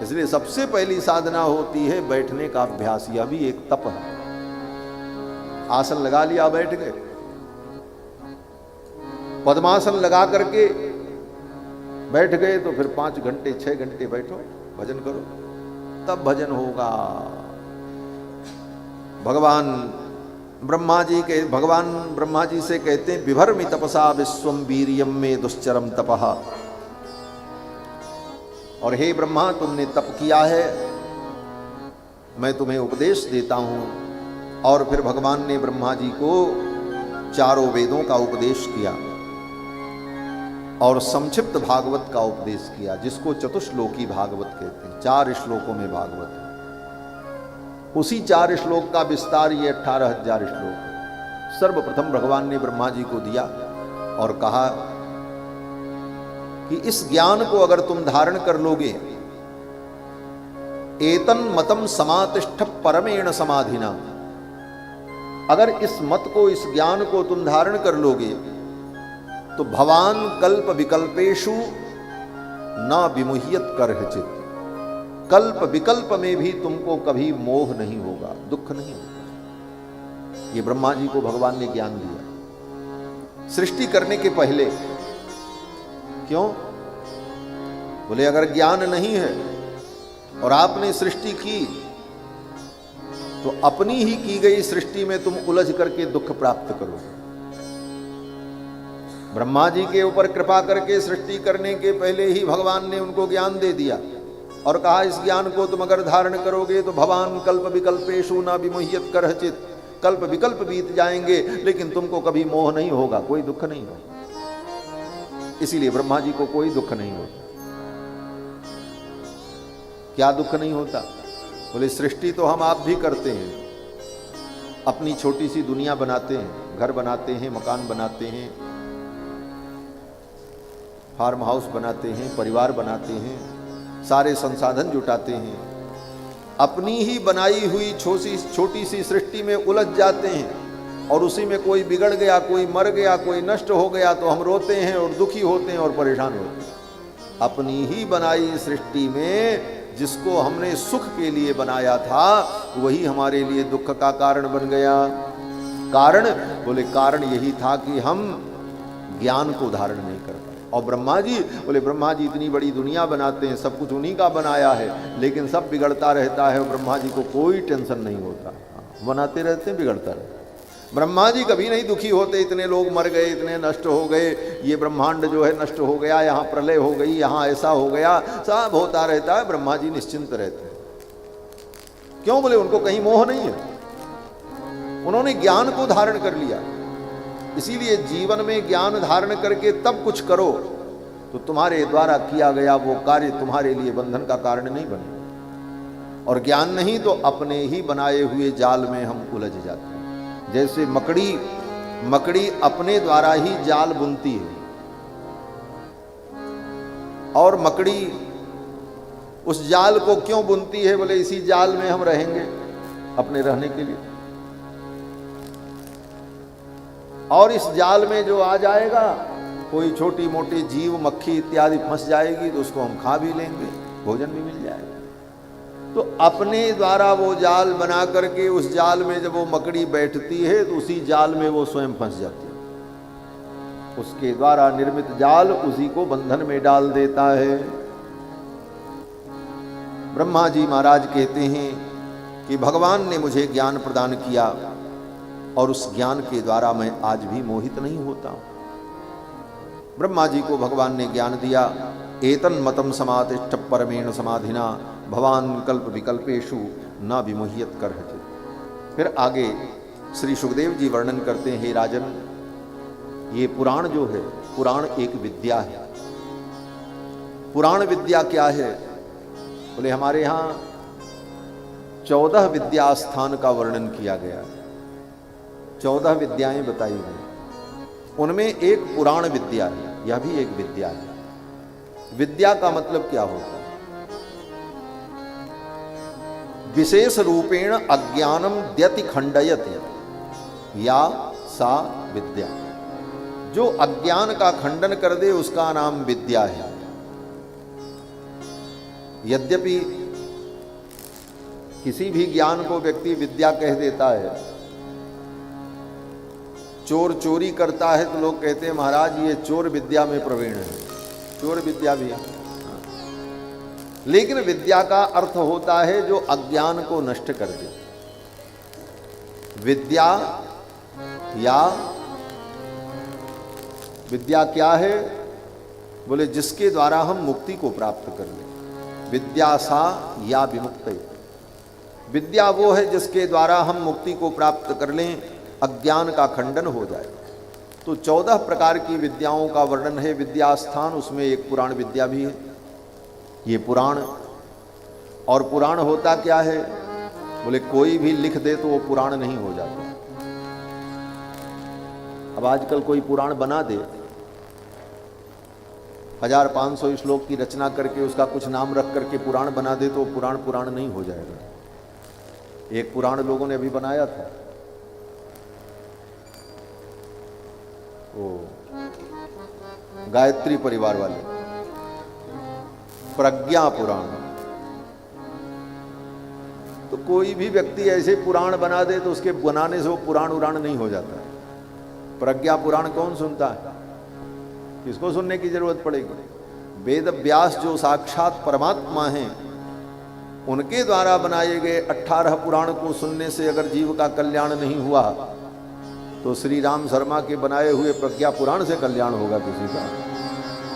इसलिए सबसे पहली साधना होती है बैठने का अभ्यास। यह भी एक तप है। आसन लगा लिया, बैठ गए, पद्मासन लगा करके बैठ गए तो फिर 5 घंटे 6 घंटे बैठो, भजन करो, तब भजन होगा। भगवान ब्रह्मा जी से कहते हैं बिभर्मि तपसा विश्वम वीर्यम में दुश्चरम तपः। और हे ब्रह्मा, तुमने तप किया है, मैं तुम्हें उपदेश देता हूं। और फिर भगवान ने ब्रह्मा जी को 4 वेदों का उपदेश किया। और संक्षिप्त भागवत का उपदेश किया, जिसको चतुश्लोकी भागवत कहते हैं। 4 श्लोकों में भागवत है। उसी 4 श्लोक का विस्तार ये 18,000 श्लोक है। सर्वप्रथम भगवान ने ब्रह्मा जी को दिया और कहा कि इस ज्ञान को अगर तुम धारण कर लोगे, एतन मतम समातिष्ठ परमेण समाधिना, अगर इस मत को, इस ज्ञान को तुम धारण कर लोगे तो भवान कल्प विकल्पेशु न विमुह्यत करहिचित, कल्प विकल्प में भी तुमको कभी मोह नहीं होगा, दुख नहीं होगा। ये ब्रह्मा जी को भगवान ने ज्ञान दिया सृष्टि करने के पहले। क्यों? बोले अगर ज्ञान नहीं है और आपने सृष्टि की तो अपनी ही की गई सृष्टि में तुम उलझ करके दुख प्राप्त करोगे। ब्रह्मा जी के ऊपर कृपा करके सृष्टि करने के पहले ही भगवान ने उनको ज्ञान दे दिया और कहा इस ज्ञान को तुम अगर धारण करोगे तो भवान कल्प विकल्पेशु न विमुह्यत करहिचित, कल्प विकल्प बीत जाएंगे लेकिन तुमको कभी मोह नहीं होगा, कोई दुख नहीं होगा। इसीलिए ब्रह्मा जी को कोई दुख नहीं होता। क्या दुख नहीं होता? बोले सृष्टि तो हम आप भी करते हैं, अपनी छोटी सी दुनिया बनाते हैं, घर बनाते हैं, मकान बनाते हैं, फार्म हाउस बनाते हैं, परिवार बनाते हैं, सारे संसाधन जुटाते हैं, अपनी ही बनाई हुई छोटी सी सृष्टि में उलझ जाते हैं और उसी में कोई बिगड़ गया, कोई मर गया, कोई नष्ट हो गया तो हम रोते हैं और दुखी होते हैं और परेशान होते हैं। अपनी ही बनाई सृष्टि में जिसको हमने सुख के लिए बनाया था वही हमारे लिए दुख का कारण बन गया। कारण? बोले कारण यही था कि हम ज्ञान को धारण नहीं कर पाए। और ब्रह्मा जी, बोले ब्रह्मा जी इतनी बड़ी दुनिया बनाते हैं, सब कुछ उन्हीं का बनाया है, लेकिन सब बिगड़ता रहता है और ब्रह्मा जी को कोई टेंशन नहीं होता, बनाते रहते हैं, बिगड़ता रहता है। ब्रह्मा जी कभी नहीं दुखी होते, इतने लोग मर गए, इतने नष्ट हो गए, ये ब्रह्मांड जो है नष्ट हो गया, यहाँ प्रलय हो गई, यहाँ ऐसा हो गया, सब होता रहता है, ब्रह्मा जी निश्चिंत रहते हैं। क्यों? बोले उनको कहीं मोह नहीं है, उन्होंने ज्ञान को धारण कर लिया। इसीलिए जीवन में ज्ञान धारण करके तब कुछ करो तो तुम्हारे द्वारा किया गया वो कार्य तुम्हारे लिए बंधन का कारण नहीं बने। और ज्ञान नहीं तो अपने ही बनाए हुए जाल में हम उलझ जाते हैं। जैसे मकड़ी अपने द्वारा ही जाल बुनती है और मकड़ी उस जाल को क्यों बुनती है? बोले इसी जाल में हम रहेंगे अपने रहने के लिए, और इस जाल में जो आ जाएगा, कोई छोटी मोटी जीव मक्खी इत्यादि फंस जाएगी तो उसको हम खा भी लेंगे, भोजन भी मिल जाएगा। तो अपने द्वारा वो जाल बना करके उस जाल में जब वो मकड़ी बैठती है तो उसी जाल में वो स्वयं फंस जाती है। उसके द्वारा निर्मित जाल उसी को बंधन में डाल देता है। ब्रह्मा जी महाराज कहते हैं कि भगवान ने मुझे ज्ञान प्रदान किया और उस ज्ञान के द्वारा मैं आज भी मोहित नहीं होता हूं। ब्रह्मा जी को भगवान ने ज्ञान दिया, एतन मतम समातिष्ठ परमेण समाधिना भवान कल्प विकल्पेशु न विमुह्यत करहिचित। फिर आगे श्री सुखदेव जी वर्णन करते हैं, हे राजन, ये पुराण जो है, पुराण एक विद्या है। पुराण विद्या क्या है? बोले हमारे यहाँ 14 विद्या स्थान का वर्णन किया गया है, 14 विद्याएं बताई गई, उनमें एक पुराण विद्या है, यह भी एक विद्या है। विद्या का मतलब क्या होता है? विशेष रूपेण अज्ञानम द्यति खंडयति या सा विद्या। जो अज्ञान का खंडन कर दे उसका नाम विद्या है। यद्यपि किसी भी ज्ञान को व्यक्ति विद्या कह देता है, चोर चोरी करता है तो लोग कहते हैं महाराज ये चोर विद्या में प्रवीण है, चोर विद्या भी है। लेकिन विद्या का अर्थ होता है जो अज्ञान को नष्ट कर दे। विद्या या विद्या क्या है? बोले जिसके द्वारा हम मुक्ति को प्राप्त कर लें। विद्या सा या विमुक्त। विद्या वो है जिसके द्वारा हम मुक्ति को प्राप्त कर लें, अज्ञान का खंडन हो जाए। तो 14 प्रकार की विद्याओं का वर्णन है। विद्या स्थान, उसमें एक पुराण विद्या भी है। ये पुराण, और पुराण होता क्या है? बोले कोई भी लिख दे तो वो पुराण नहीं हो जाता। अब आजकल कोई पुराण बना दे, 1500 श्लोक की रचना करके उसका कुछ नाम रख करके पुराण बना दे तो पुराण पुराण नहीं हो जाएगा। एक पुराण लोगों ने अभी बनाया था, वो गायत्री परिवार वाले, प्रज्ञा पुराण। तो कोई भी व्यक्ति ऐसे पुराण बना दे तो उसके बनाने से वो पुराण उराण नहीं हो जाता है। प्रज्ञा पुराण कौन सुनता है? किसको सुनने की जरूरत पड़ेगी? वेद व्यास जो साक्षात परमात्मा हैं, उनके द्वारा बनाए गए 18 पुराण को सुनने से अगर जीव का कल्याण नहीं हुआ तो श्री राम शर्मा के बनाए हुए प्रज्ञा पुराण से कल्याण होगा किसी का?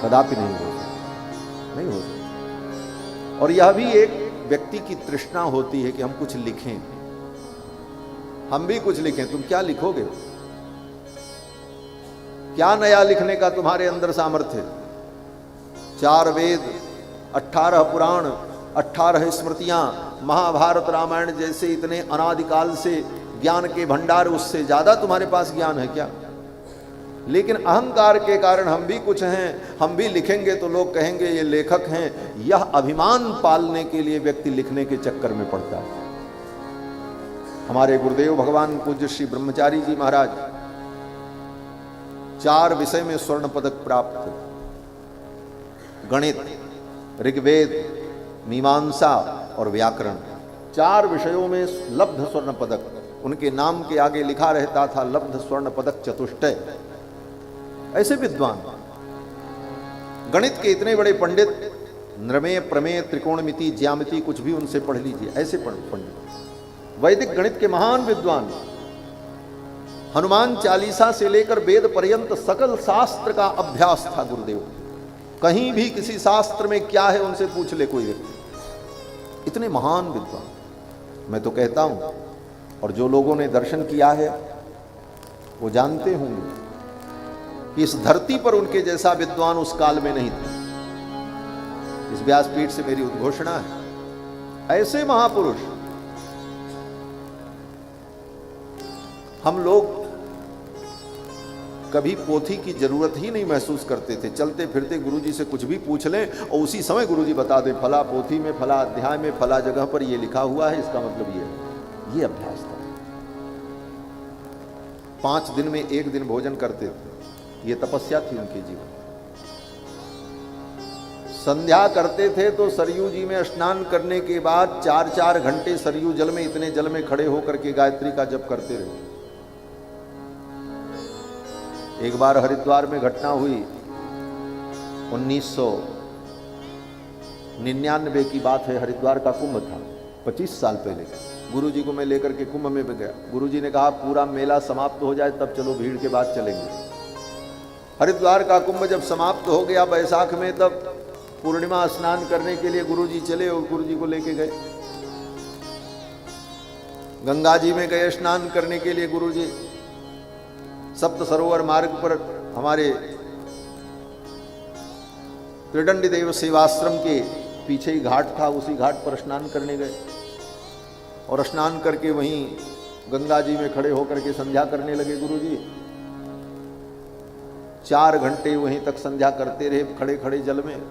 कदापि नहीं हो सकता, नहीं हो सकता। और यह भी एक व्यक्ति की तृष्णा होती है कि हम कुछ लिखें, हम भी कुछ लिखें। तुम क्या लिखोगे? क्या नया लिखने का तुम्हारे अंदर सामर्थ्य है? 4 वेद, 18 पुराण, 18 स्मृतियां, महाभारत रामायण जैसे इतने अनादिकाल से ज्ञान के भंडार, उससे ज्यादा तुम्हारे पास ज्ञान है क्या? लेकिन अहंकार के कारण हम भी कुछ हैं, हम भी लिखेंगे तो लोग कहेंगे ये लेखक हैं। यह अभिमान पालने के लिए व्यक्ति लिखने के चक्कर में पड़ता है। हमारे गुरुदेव भगवान पूज्य श्री ब्रह्मचारी जी महाराज 4 विषय में स्वर्ण पदक प्राप्त थे। गणित, ऋग्वेद, मीमांसा और व्याकरण, 4 विषयों में लब्ध स्वर्ण पदक। उनके नाम के आगे लिखा रहता था लब्ध स्वर्ण पदक चतुष्टय। ऐसे विद्वान, गणित के इतने बड़े पंडित, नृमेय, प्रमेय, त्रिकोणमिति, ज्यामिति कुछ भी उनसे पढ़ लीजिए, ऐसे पंडित। वैदिक गणित के महान विद्वान, हनुमान चालीसा से लेकर वेद पर्यंत सकल शास्त्र का अभ्यास था गुरुदेव। कहीं भी किसी शास्त्र में क्या है उनसे पूछ ले कोई व्यक्ति। इतने महान विद्वान। मैं तो कहता हूं, और जो लोगों ने दर्शन किया है वो जानते होंगे कि इस धरती पर उनके जैसा विद्वान उस काल में नहीं थे। इस व्यासपीठ से मेरी उद्घोषणा है, ऐसे महापुरुष। हम लोग कभी पोथी की जरूरत ही नहीं महसूस करते थे। चलते फिरते गुरुजी से कुछ भी पूछ लें और उसी समय गुरुजी बता दें, फला पोथी में, फला अध्याय में, फला जगह पर ये लिखा हुआ है, इसका मतलब ये है। ये अभ्यास था। 5 दिन में 1 दिन भोजन करते थे, ये तपस्या थी उनके जीवन। संध्या करते थे तो सरयू जी में स्नान करने के बाद 4-4 घंटे सरयू जल में, इतने जल में खड़े होकर के गायत्री का जप करते रहे। एक बार हरिद्वार में घटना हुई, 1999 की बात है। हरिद्वार का कुंभ था 25 साल पहले। गुरुजी को मैं लेकर के कुंभ में गया। गुरुजी ने कहा पूरा मेला समाप्त हो जाए तब चलो, भीड़ के बाद चलेंगे। हरिद्वार का कुंभ जब समाप्त हो गया बैसाख में, तब पूर्णिमा स्नान करने के लिए गुरुजी चले और गुरुजी को लेके गए। गंगा जी में गए स्नान करने के लिए गुरुजी। सप्त सरोवर मार्ग पर हमारे त्रिदंडी देव सेवाश्रम के पीछे ही घाट था, उसी घाट पर स्नान करने गए और स्नान करके वहीं गंगा जी में खड़े होकर के संध्या करने लगे गुरुजी। 4 घंटे वहीं तक संध्या करते रहे खड़े खड़े जल में।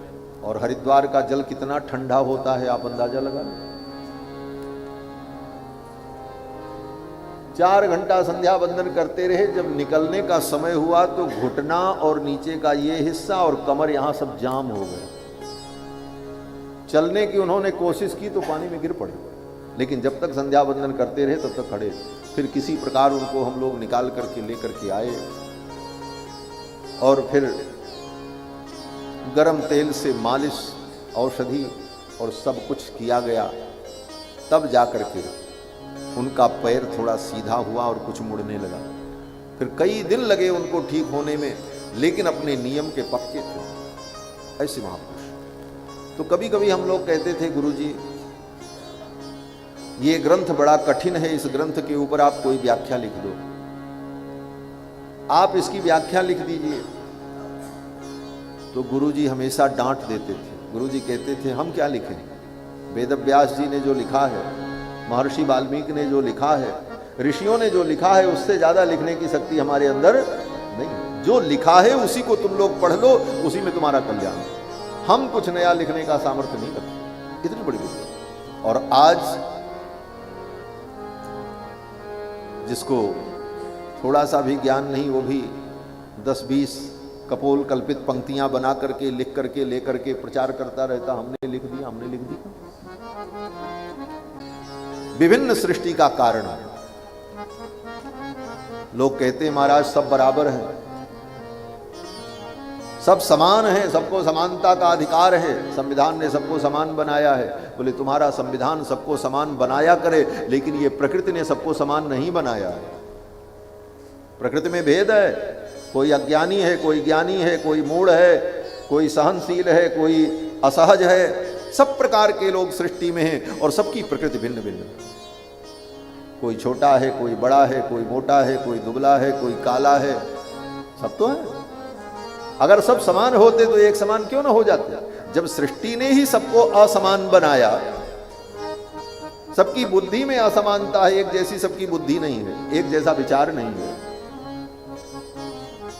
और हरिद्वार का जल कितना ठंडा होता है आप अंदाजा लगा लें। 4 घंटा संध्या बंदन करते रहे। जब निकलने का समय हुआ तो घुटना और नीचे का ये हिस्सा और कमर यहां सब जाम हो गए। चलने की उन्होंने कोशिश की तो पानी में गिर पड़े, लेकिन जब तक संध्या बंदन करते रहे तब तक खड़े। फिर किसी प्रकार उनको हम लोग निकाल करके लेकर के आए और फिर गरम तेल से मालिश, औषधि और सब कुछ किया गया। तब जाकर के उनका पैर थोड़ा सीधा हुआ और कुछ मुड़ने लगा। फिर कई दिन लगे उनको ठीक होने में, लेकिन अपने नियम के पक्के थे। ऐसे महापुरुष। तो कभी कभी हम लोग कहते थे गुरुजी ये ग्रंथ बड़ा कठिन है, इस ग्रंथ के ऊपर आप कोई व्याख्या लिख दो। आप इसकी व्याख्या लिख दीजिए। तो गुरुजी हमेशा डांट देते थे। गुरुजी कहते थे हम क्या लिखें, वेदव्यास जी ने जो लिखा है, महर्षि वाल्मीकि ने जो लिखा है, ऋषियों ने जो लिखा है, उससे ज्यादा लिखने की शक्ति हमारे अंदर नहीं। जो लिखा है उसी को तुम लोग पढ़ लो, उसी में तुम्हारा कल्याण है। हम कुछ नया लिखने का सामर्थ्य नहीं रखते। इतनी बड़ी बात। और आज जिसको थोड़ा सा भी ज्ञान नहीं, वो भी 10-20 कपोल कल्पित पंक्तियां बना करके, लिख करके, ले करके प्रचार करता रहता, हमने लिख दिया, हमने लिख दिया। विभिन्न सृष्टि का कारण है। लोग कहते हैं महाराज सब बराबर हैं, सब समान हैं, सबको समानता का अधिकार है, संविधान ने सबको समान बनाया है। बोले तुम्हारा संविधान सबको समान बनाया करे, लेकिन ये प्रकृति ने सबको समान नहीं बनाया है। प्रकृति में भेद है। कोई अज्ञानी है, कोई ज्ञानी है, कोई मूढ़ है, कोई सहनशील है, कोई असहज है। सब प्रकार के लोग सृष्टि में हैं और सबकी प्रकृति भिन्न भिन्न है। कोई छोटा है, कोई बड़ा है, कोई मोटा है, कोई दुबला है, कोई काला है, सब तो है। अगर सब समान होते तो एक समान क्यों ना हो जाते? जब सृष्टि ने ही सबको असमान बनाया, सबकी बुद्धि में असमानता है, एक जैसी सबकी बुद्धि नहीं है, एक जैसा विचार नहीं है,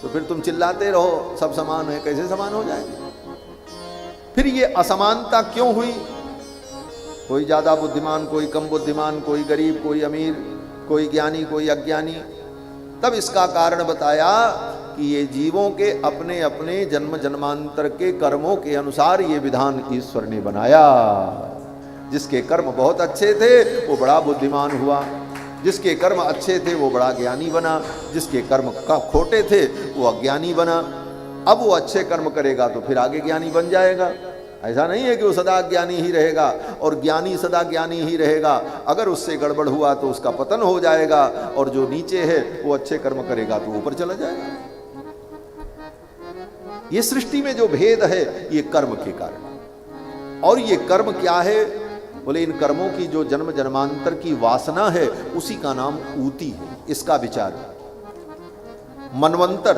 तो फिर तुम चिल्लाते रहो सब समान है, कैसे समान हो जाएंगे? फिर ये असमानता क्यों हुई? कोई ज्यादा बुद्धिमान, कोई कम बुद्धिमान, कोई गरीब, कोई अमीर, कोई ज्ञानी, कोई अज्ञानी। तब इसका कारण बताया कि ये जीवों के अपने अपने जन्म जन्मांतर के कर्मों के अनुसार ये विधान ईश्वर ने बनाया। जिसके कर्म बहुत अच्छे थे वो बड़ा बुद्धिमान हुआ, जिसके कर्म अच्छे थे वो बड़ा ज्ञानी बना, जिसके कर्म खोटे थे वो अज्ञानी बना। अब वो अच्छे कर्म करेगा तो फिर आगे ज्ञानी बन जाएगा। ऐसा नहीं है कि वो सदा ज्ञानी ही रहेगा और ज्ञानी सदा ज्ञानी ही रहेगा। अगर उससे गड़बड़ हुआ तो उसका पतन हो जाएगा, और जो नीचे है वो अच्छे कर्म करेगा तो ऊपर चला जाएगा। ये सृष्टि में जो भेद है ये कर्म के कारण। और ये कर्म क्या है? बोले इन कर्मों की जो जन्म जन्मांतर की वासना है उसी का नाम ऊती है। इसका विचार मनवंतर,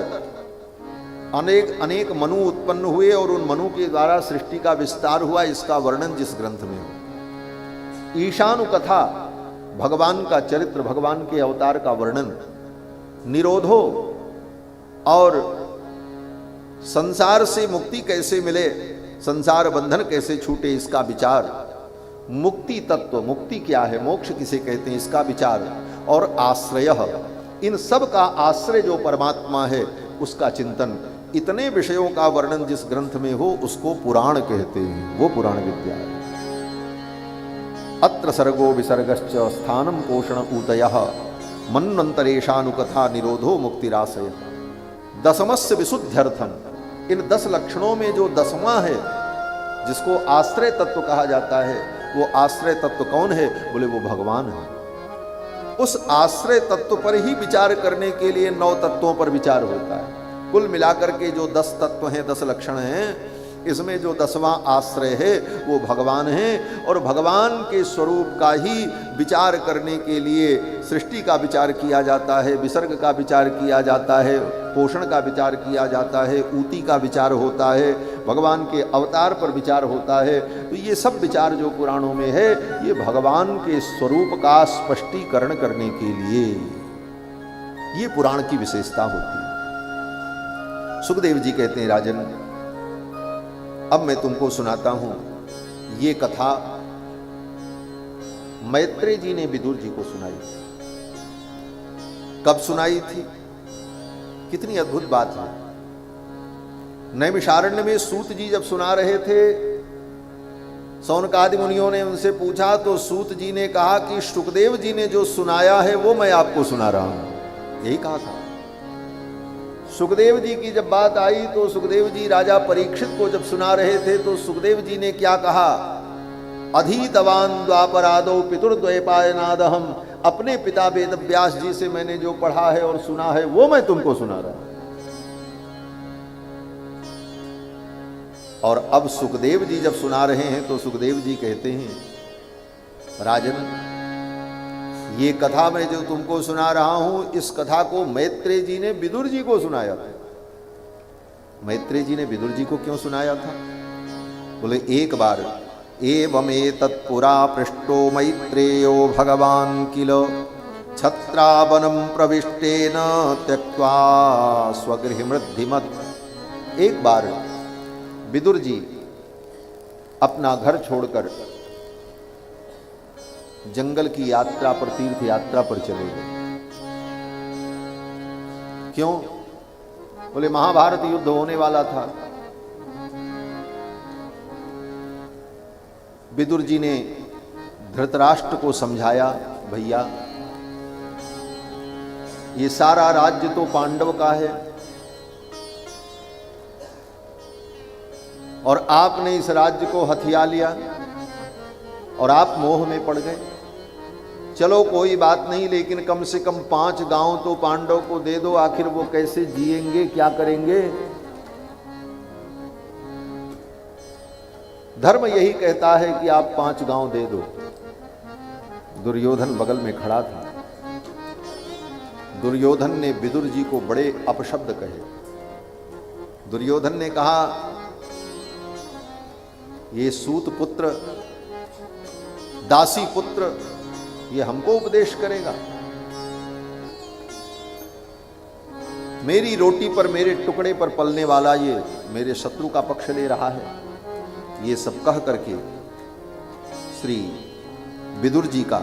अनेक अनेक मनु उत्पन्न हुए और उन मनु के द्वारा सृष्टि का विस्तार हुआ। इसका वर्णन जिस ग्रंथ में हो। ईशानु कथा, भगवान का चरित्र, भगवान के अवतार का वर्णन, निरोधो और संसार से मुक्ति कैसे मिले, संसार बंधन कैसे छूटे, इसका विचार, मुक्ति तत्व, मुक्ति क्या है, मोक्ष किसे कहते हैं, इसका विचार, और आश्रय, इन सब का आश्रय जो परमात्मा है उसका चिंतन। इतने विषयों का वर्णन जिस ग्रंथ में हो उसको पुराण कहते हैं। वो पुराण विद्या है। अत्र सर्गो विसर्गश्च स्थानम पोषण ऊतयः मन्वंतरेशानुकथा निरोधो मुक्तिराशय। दशमस्य विशुद्ध्यर्थम, इन 10 लक्षणों में जो 10वां है जिसको आश्रय तत्व कहा जाता है, वो आश्रय तत्व कौन है? बोले वो भगवान है। उस आश्रय तत्व पर ही विचार करने के लिए 9 तत्वों पर विचार होता है। कुल मिलाकर के जो 10 तत्व हैं, 10 लक्षण हैं, इसमें जो 10वां आश्रय है वो भगवान है। और भगवान के स्वरूप का ही विचार करने के लिए सृष्टि का विचार किया जाता है, विसर्ग का विचार किया जाता है, पोषण का विचार किया जाता है, ऊती का विचार होता है, भगवान के अवतार पर विचार होता है। तो ये सब विचार जो पुराणों में है ये भगवान के स्वरूप का स्पष्टीकरण करने के लिए, ये पुराण की विशेषता होती है। सुखदेव जी कहते हैं, राजन अब मैं तुमको सुनाता हूं ये कथा मैत्रेय जी ने विदुर जी को सुनाई। कब सुनाई थी? कितनी अद्भुत बात है। नैमिषारण्य में सूत जी जब सुना रहे थे, सौनकादि मुनियों ने उनसे पूछा तो सूत जी ने कहा कि सुखदेव जी ने जो सुनाया है वो मैं आपको सुना रहा हूं। यही कहा था। सुखदेव जी की जब बात आई तो सुखदेव जी राजा परीक्षित को जब सुना रहे थे तो सुखदेव जी ने क्या कहा? अधीतवान द्वापरादो पितुर्द्वैपायनादहम, अपने पिता वेदव्यास जी से मैंने जो पढ़ा है और सुना है वो मैं तुमको सुना रहा हूं। और अब सुखदेव जी जब सुना रहे हैं तो सुखदेव जी कहते हैं, राजन ये कथा मैं जो तुमको सुना रहा हूं, इस कथा को मैत्रेय जी ने विदुर जी को सुनाया था। मैत्रेय जी ने विदुर जी को क्यों सुनाया था? बोले एक बार एवमेतत्पुरा पृष्टो मैत्रेयो भगवान किल छत्रावनम प्रविष्टेन त्यक्त्वा स्वगृहमृद्धिमत्। एक बार विदुर जी अपना घर छोड़कर जंगल की यात्रा पर, तीर्थ यात्रा पर चले गए। क्यों? बोले महाभारत युद्ध होने वाला था। विदुर जी ने धृतराष्ट्र को समझाया, भैया ये सारा राज्य तो पांडव का है और आपने इस राज्य को हथिया लिया और आप मोह में पड़ गए। चलो कोई बात नहीं, लेकिन कम से कम 5 गांव तो पांडव को दे दो, आखिर वो कैसे जिएंगे, क्या करेंगे? धर्म यही कहता है कि आप 5 गांव दे दो। दुर्योधन बगल में खड़ा था। दुर्योधन ने विदुर जी को बड़े अपशब्द कहे। दुर्योधन ने कहा, ये सूत पुत्र, दासी पुत्र, ये हमको उपदेश करेगा? मेरी रोटी पर, मेरे टुकड़े पर पलने वाला ये मेरे शत्रु का पक्ष ले रहा है। ये सब कह करके श्री विदुर जी का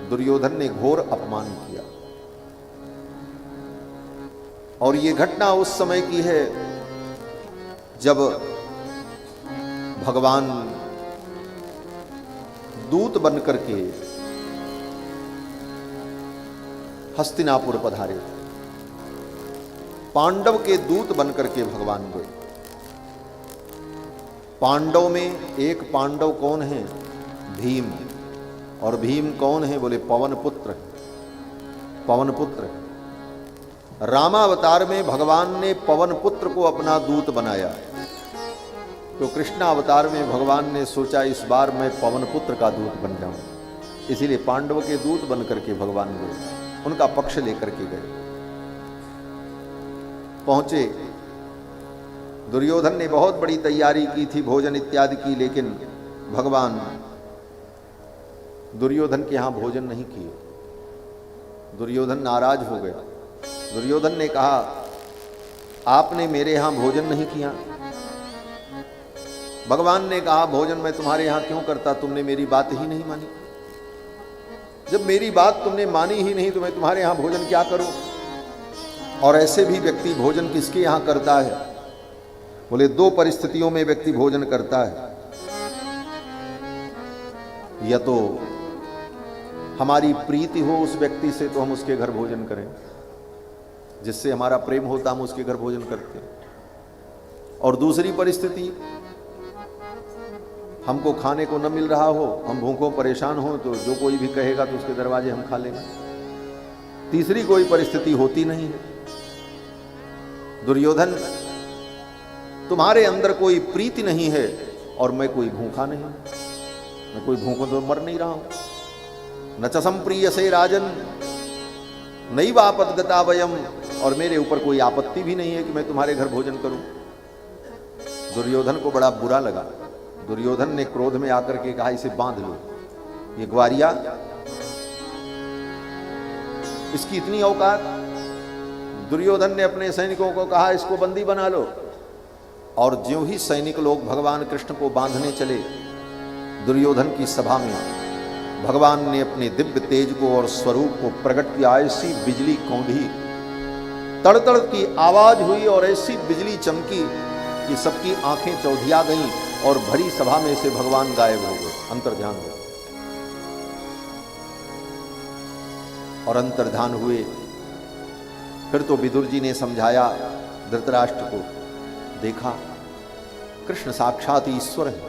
दुर्योधन ने घोर अपमान किया। और ये घटना उस समय की है जब भगवान दूत बनकर के हस्तिनापुर पधारे। पांडव के दूत बनकर के भगवान गए। पांडव में एक पांडव कौन है? भीम। और भीम कौन है? बोले पवन पुत्र। पवन पुत्र। रामावतार में भगवान ने पवन पुत्र को अपना दूत बनाया, तो कृष्णावतार में भगवान ने सोचा इस बार मैं पवन पुत्र का दूत बन जाऊं। इसीलिए पांडव के दूत बनकर के भगवान गए, उनका पक्ष लेकर के गए। पहुंचे, दुर्योधन ने बहुत बड़ी तैयारी की थी, भोजन इत्यादि की, लेकिन भगवान दुर्योधन के यहां भोजन नहीं किए। दुर्योधन नाराज हो गया। दुर्योधन ने कहा, आपने मेरे यहां भोजन नहीं किया। भगवान ने कहा, भोजन मैं तुम्हारे यहां क्यों करता, तुमने मेरी बात ही नहीं मानी। जब मेरी बात तुमने मानी ही नहीं तो मैं तुम्हारे यहां भोजन क्या करूं? और ऐसे भी व्यक्ति भोजन किसके यहां करता है? बोले 2 परिस्थितियों में व्यक्ति भोजन करता है। या तो हमारी प्रीति हो उस व्यक्ति से तो हम उसके घर भोजन करें, जिससे हमारा प्रेम होता हम उसके घर भोजन करते हैं। और दूसरी परिस्थिति, हमको खाने को न मिल रहा हो, हम भूखों परेशान हो, तो जो कोई भी कहेगा तो उसके दरवाजे हम खा लेंगे। तीसरी कोई परिस्थिति होती नहीं है। दुर्योधन, तुम्हारे अंदर कोई प्रीति नहीं है और मैं कोई भूखा नहीं, मैं कोई भूखों तो मर नहीं रहा हूं। न च संप्रिय से राजन नैव आपद्गता वयम, और मेरे ऊपर कोई आपत्ति भी नहीं है कि मैं तुम्हारे घर भोजन करूं। दुर्योधन को बड़ा बुरा लगा। दुर्योधन ने क्रोध में आकर के कहा, इसे बांध लो, ये ग्वारिया, इसकी इतनी औकात। दुर्योधन ने अपने सैनिकों को कहा, इसको बंदी बना लो। और ज्यों ही सैनिक लोग भगवान कृष्ण को बांधने चले, दुर्योधन की सभा में भगवान ने अपने दिव्य तेज को और स्वरूप को प्रकट किया। ऐसी बिजली कौंधी, तड़तड़ की आवाज हुई और ऐसी बिजली चमकी कि सबकी आंखें चौधिया गईं और भरी सभा में से भगवान गायब हो गए, अंतर्ध्यान हो गए। और अंतर्ध्यान हुए। फिर तो विदुर जी ने समझाया धृतराष्ट्र को, देखा कृष्ण साक्षात ईश्वर है,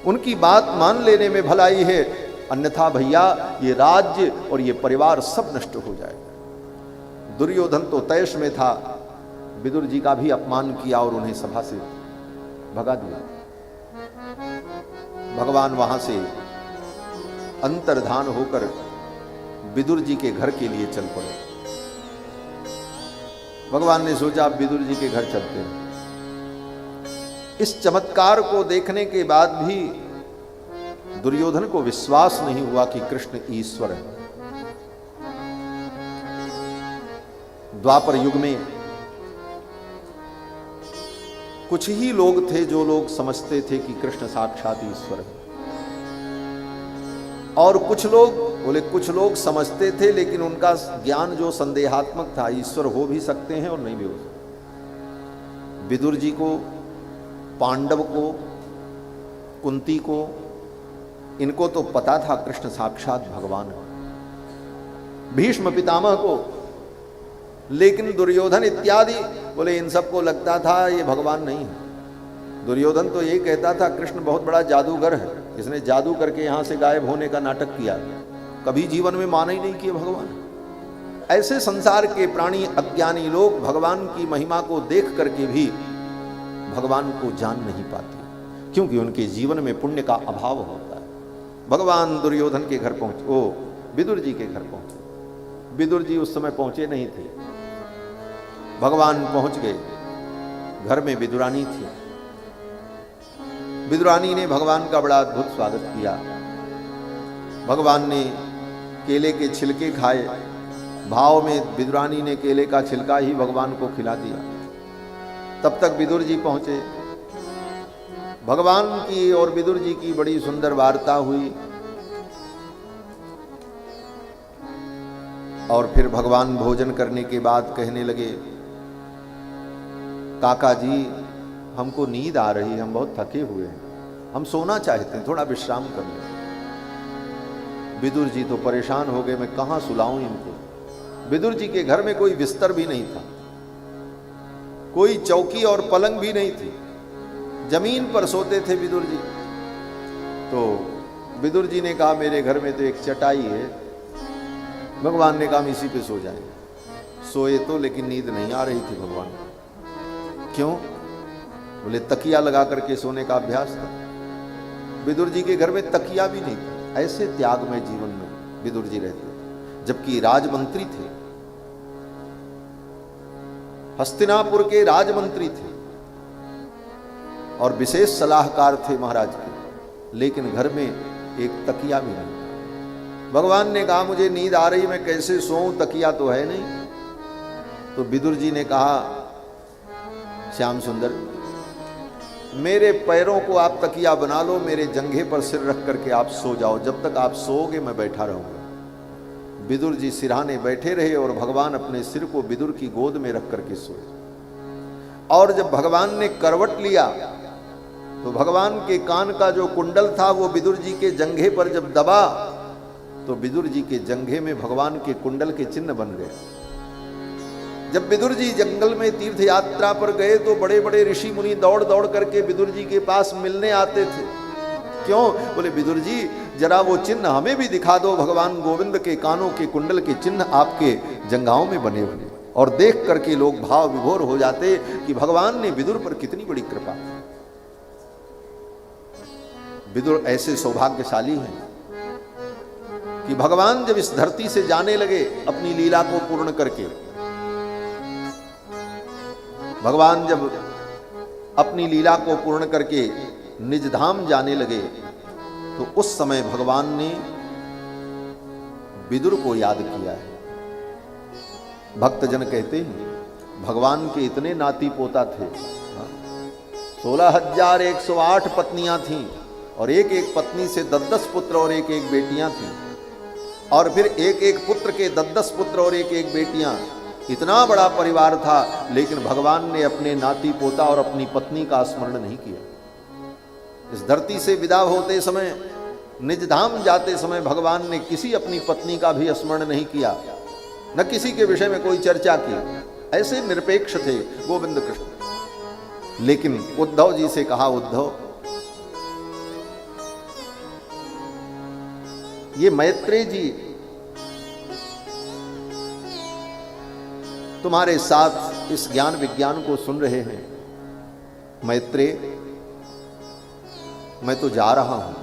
उनकी बात मान लेने में भलाई है, अन्यथा भैया ये राज्य और ये परिवार सब नष्ट हो जाएगा। दुर्योधन तो तैश में था, विदुर जी का भी अपमान किया और उन्हें सभा से भगा दिया। भगवान वहां से अंतर्धान होकर विदुर जी के घर के लिए चल पड़े। भगवान ने सोचा आप विदुर जी के घर चलते हैं। इस चमत्कार को देखने के बाद भी दुर्योधन को विश्वास नहीं हुआ कि कृष्ण ईश्वर है। द्वापर युग में कुछ ही लोग थे जो लोग समझते थे कि कृष्ण साक्षात ईश्वर है, और कुछ लोग समझते थे लेकिन उनका ज्ञान जो संदेहात्मक था, ईश्वर हो भी सकते हैं और नहीं भी हो सकते। विदुर जी को, पांडव को, कुंती को, इनको तो पता था कृष्ण साक्षात भगवान है। भीष्म पितामह को, लेकिन दुर्योधन इत्यादि बोले इन सबको लगता था ये भगवान नहीं है। दुर्योधन तो यही कहता था कृष्ण बहुत बड़ा जादूगर है, इसने जादू करके यहां से गायब होने का नाटक किया, कभी जीवन में माना ही नहीं कि भगवान। ऐसे संसार के प्राणी अज्ञानी लोग भगवान की महिमा को देख करके भी भगवान को जान नहीं पाते, क्योंकि उनके जीवन में पुण्य का अभाव होता है। भगवान दुर्योधन के घर पहुंचे, ओ विदुर जी के घर पहुंचे। विदुर जी उस समय पहुंचे नहीं थे, भगवान पहुंच गए। घर में विदुरानी थी। विदुरानी ने भगवान का बड़ा अद्भुत स्वागत किया। भगवान ने केले के छिलके खाए, भाव में विदुरानी ने केले का छिलका ही भगवान को खिला दिया। तब तक विदुर जी पहुंचे। भगवान की और विदुर जी की बड़ी सुंदर वार्ता हुई, और फिर भगवान भोजन करने के बाद कहने लगे, काका जी हमको नींद आ रही है, हम बहुत थके हुए हैं, हम सोना चाहते हैं, थोड़ा विश्राम कर लें। विदुर जी तो परेशान हो गए, मैं कहां सुलाऊं इनको। विदुर जी के घर में कोई बिस्तर भी नहीं था, कोई चौकी और पलंग भी नहीं थी, जमीन पर सोते थे विदुर जी। तो विदुर जी ने कहा मेरे घर में तो एक चटाई है। भगवान ने कहा हम इसी पे सो जाएंगे। सोए तो, लेकिन नींद नहीं आ रही थी भगवान को। क्यों? बोले तकिया लगा करके सोने का अभ्यास था। विदुर जी के घर में तकिया भी नहीं था। ऐसे त्याग में जीवन में विदुर जी रहते, जबकि राजमंत्री थे, हस्तिनापुर के राजमंत्री थे और विशेष सलाहकार थे महाराज के, लेकिन घर में एक तकिया भी नहीं। भगवान ने कहा मुझे नींद आ रही, मैं कैसे सोऊं, तकिया तो है नहीं। तो विदुर जी ने कहा श्याम सुंदर, मेरे पैरों को आप तकिया बना लो, मेरे जंघे पर सिर रख करके आप सो जाओ, जब तक आप सोओगे मैं बैठा रहूंगा। विदुर जी सिरहाने बैठे रहे और भगवान अपने सिर को विदुर की गोद में रख करके सोए। और जब भगवान ने करवट लिया तो भगवान के कान का जो कुंडल था वो विदुर जी के जंघे पर जब दबा तो विदुर जी के जंघे में भगवान के कुंडल के चिन्ह बन गए। जब विदुर जी जंगल में तीर्थ यात्रा पर गए तो बड़े बड़े ऋषि मुनि दौड़ दौड़ करके विदुर जी के पास मिलने आते थे। क्यों? बोले विदुर जी जरा वो चिन्ह हमें भी दिखा दो, भगवान गोविंद के कानों के कुंडल के चिन्ह आपके जंघाओं में बने हुए। और देख करके लोग भाव विभोर हो जाते कि भगवान ने विदुर पर कितनी बड़ी कृपा। विदुर ऐसे सौभाग्यशाली हैं कि भगवान जब इस धरती से जाने लगे अपनी लीला को पूर्ण करके, भगवान जब अपनी लीला को पूर्ण करके निज धाम जाने लगे तो उस समय भगवान ने विदुर को याद किया है। भक्तजन कहते हैं भगवान के इतने नाती पोता थे, 16,108 पत्नियां थीं और एक एक पत्नी से 10-10 पुत्र और एक एक बेटियां थीं, और फिर एक एक पुत्र के 10-10 पुत्र और एक एक बेटियां। इतना बड़ा परिवार था, लेकिन भगवान ने अपने नाती पोता और अपनी पत्नी का स्मरण नहीं किया। इस धरती से विदा होते समय, निज धाम जाते समय भगवान ने किसी अपनी पत्नी का भी स्मरण नहीं किया, न किसी के विषय में कोई चर्चा की। ऐसे निरपेक्ष थे गोविंद कृष्ण। लेकिन उद्धव जी से कहा, उद्धव ये मैत्रेय जी तुम्हारे साथ इस ज्ञान विज्ञान को सुन रहे हैं। मैत्रेय मैं तो जा रहा हूं,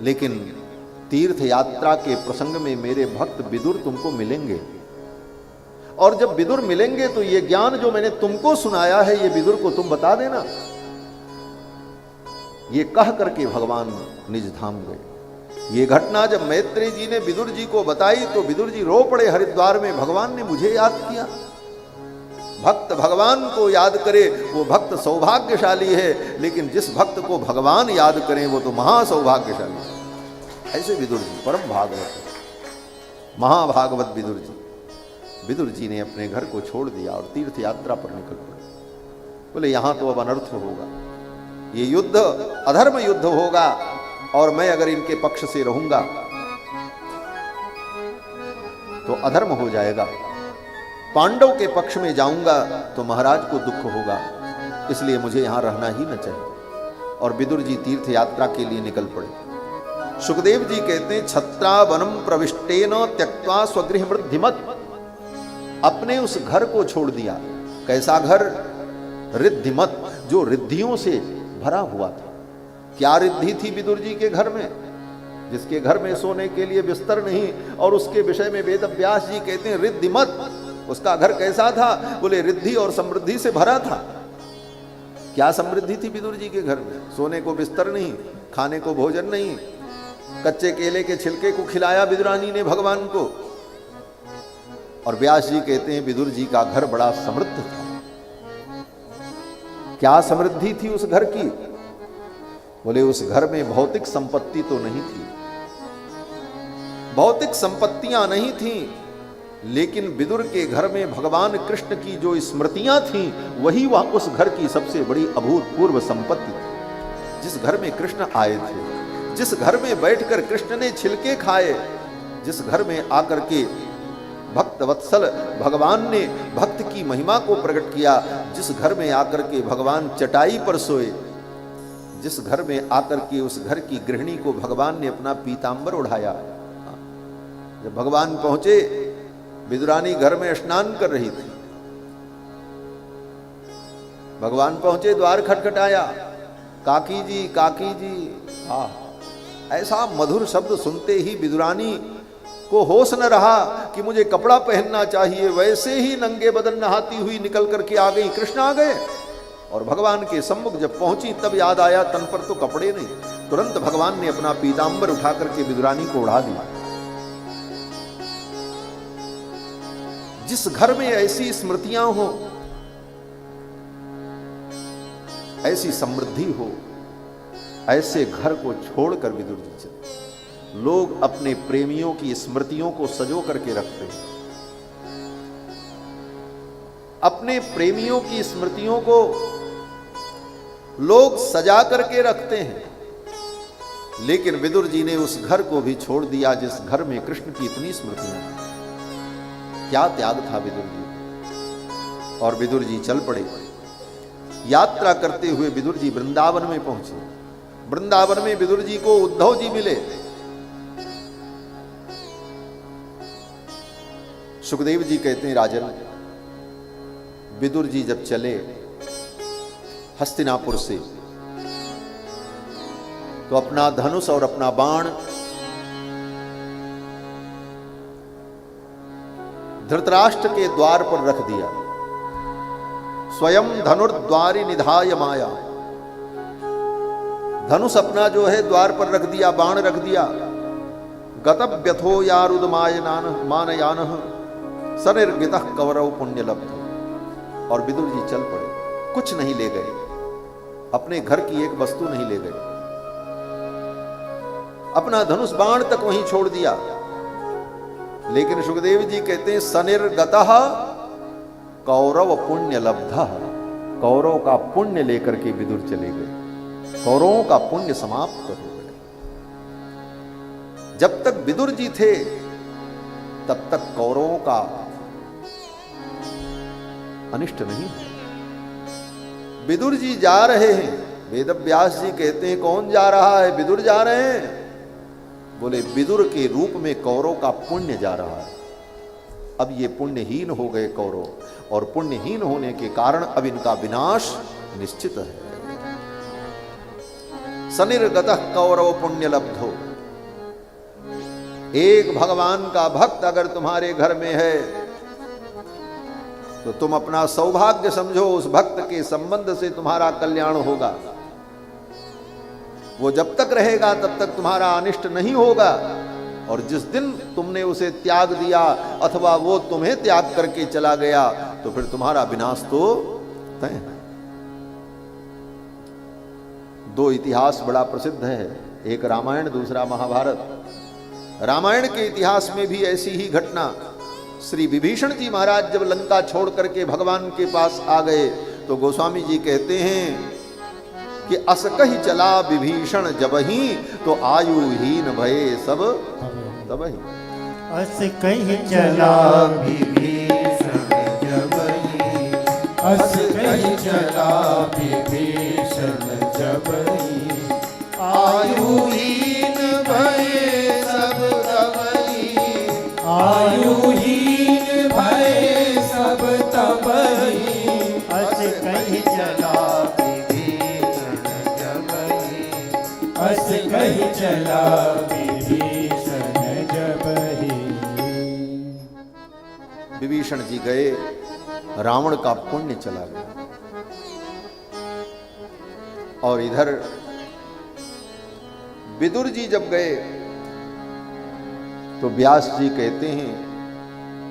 लेकिन तीर्थ यात्रा के प्रसंग में मेरे भक्त विदुर तुमको मिलेंगे, और जब विदुर मिलेंगे तो ये ज्ञान जो मैंने तुमको सुनाया है ये विदुर को तुम बता देना। ये कह करके भगवान निज धाम गए। ये घटना जब मैत्रेय जी ने विदुर जी को बताई तो विदुर जी रो पड़े हरिद्वार में, भगवान ने मुझे याद किया। भक्त भगवान को याद करे वो भक्त सौभाग्यशाली है, लेकिन जिस भक्त को भगवान याद करें वो तो महासौभाग्यशाली है। ऐसे विदुर जी परम भागवत, महाभागवत विदुर जी। विदुर जी ने अपने घर को छोड़ दिया और तीर्थ यात्रा पर निकल पड़े। बोले यहां तो अब अनर्थ होगा, ये युद्ध अधर्म युद्ध होगा, और मैं अगर इनके पक्ष से रहूंगा तो अधर्म हो जाएगा। पांडव के पक्ष में जाऊंगा तो महाराज को दुख होगा, इसलिए मुझे यहां रहना ही न चाहिए। और विदुर जी तीर्थ यात्रा के लिए निकल पड़े। सुखदेव जी कहते हैं छत्रा वनम प्रविष्टेन त्यक्त्वा स्वगृह वृद्धिमत, अपने उस घर को छोड़ दिया। कैसा घर? रिद्धिमत, जो रिद्धियों से भरा हुआ था। क्या रिद्धि थी विदुर जी के घर में? जिसके घर में सोने के लिए बिस्तर नहीं, और उसके विषय में वेद व्यास जी कहते हैं रिद्धिमत। उसका घर कैसा था? बोले रिद्धि और समृद्धि से भरा था। क्या समृद्धि थी विदुर जी के घर में? सोने को बिस्तर नहीं, खाने को भोजन नहीं, कच्चे केले के छिलके को खिलाया विदुरानी ने भगवान को। और व्यास जी कहते हैं विदुर जी का घर बड़ा समृद्ध था। क्या समृद्धि थी उस घर की? बोले उस घर में भौतिक संपत्ति तो नहीं थी, भौतिक संपत्तियां नहीं थी, लेकिन विदुर के घर में भगवान कृष्ण की जो स्मृतियां थीं वही वह उस घर की सबसे बड़ी अभूतपूर्व संपत्ति थी। जिस घर में कृष्ण आए थे, जिस घर में बैठकर कृष्ण ने छिलके खाए, जिस घर में आकर के भक्त वत्सल भगवान ने भक्त की महिमा को प्रकट किया, जिस घर में आकर के भगवान चटाई पर सोए, जिस घर में आकर के उस घर की गृहिणी को भगवान ने अपना पीतांबर उठाया। जब भगवान पहुंचे, विदुरानी घर में स्नान कर रही थी। भगवान पहुंचे, द्वार खटखटाया, काकी जी काकी जी। ऐसा मधुर शब्द सुनते ही विदुरानी को होश न रहा कि मुझे कपड़ा पहनना चाहिए। वैसे ही नंगे बदन नहाती हुई निकल करके आ गई। कृष्ण आ गए और भगवान के सम्मुख जब पहुंची तब याद आया तन पर तो कपड़े नहीं। तुरंत भगवान ने अपना पीतांबर उठा करके विदुरानी को उड़ा दिया। जिस घर में ऐसी स्मृतियां हो, ऐसी समृद्धि हो, ऐसे घर को छोड़कर विदुर जी चले। लोग अपने प्रेमियों की स्मृतियों को सजो करके रखते हैं, अपने प्रेमियों की स्मृतियों को लोग सजा करके रखते हैं, लेकिन विदुर जी ने उस घर को भी छोड़ दिया जिस घर में कृष्ण की इतनी स्मृतियां हैं। क्या त्याग था विदुर जी। और विदुर जी चल पड़े। यात्रा करते हुए विदुर जी वृंदावन में पहुंचे। वृंदावन में विदुर जी को उद्धव जी मिले। सुखदेव जी कहते हैं राजन, विदुर जी जब चले हस्तिनापुर से तो अपना धनुष और अपना बाण धृतराष्ट्र के द्वार पर रख दिया। स्वयं धनुर्द्वारि निधाय माया, धनुष अपना जो है द्वार पर रख दिया, बाण रख दिया। गतव्यथो यारुदमायनान मानयानः सनिर्गितः कवरव पुण्यलब्ध। और विदुर जी चल पड़े। कुछ नहीं ले गए, अपने घर की एक वस्तु नहीं ले गए, अपना धनुष बाण तक वहीं छोड़ दिया। लेकिन सुखदेव जी कहते हैं सनिर्गतः कौरव पुण्य लब्धः, कौरव का पुण्य लेकर के विदुर चले गए। कौरवों का पुण्य समाप्त हो गया। जब तक विदुर जी थे तब तक कौरवों का अनिष्ट नहीं। विदुर जी जा रहे हैं, वेद व्यास जी कहते हैं कौन जा रहा है? विदुर जा रहे हैं। बोले विदुर के रूप में कौरव का पुण्य जा रहा है। अब ये पुण्यहीन हो गए कौरव, और पुण्यहीन होने के कारण अब इनका विनाश निश्चित है। सनिर्गतः कौरव पुण्य लब्धो। एक भगवान का भक्त अगर तुम्हारे घर में है तो तुम अपना सौभाग्य समझो, उस भक्त के संबंध से तुम्हारा कल्याण होगा। वो जब तक रहेगा तब तक तुम्हारा अनिष्ट नहीं होगा, और जिस दिन तुमने उसे त्याग दिया अथवा वो तुम्हें त्याग करके चला गया तो फिर तुम्हारा विनाश तो तय है। दो इतिहास बड़ा प्रसिद्ध है, एक रामायण दूसरा महाभारत। रामायण के इतिहास में भी ऐसी ही घटना, श्री विभीषण जी महाराज जब लंका छोड़ करके भगवान के पास आ गए तो गोस्वामी जी कहते हैं कि अस कही चला विभीषण जबही, तो आयुहीन भये सब तबही। अस कही चला विभीषण जबही, अस कही चला विभीषण जबही, आयुहीन भये सब तबही, आयुहीन भये सब तबही। अस कही चला अस कही चला विभीषण जबही। विभीषण जी गए, रावण का पुण्य चला गया। और इधर विदुर जी जब गए तो व्यास जी कहते हैं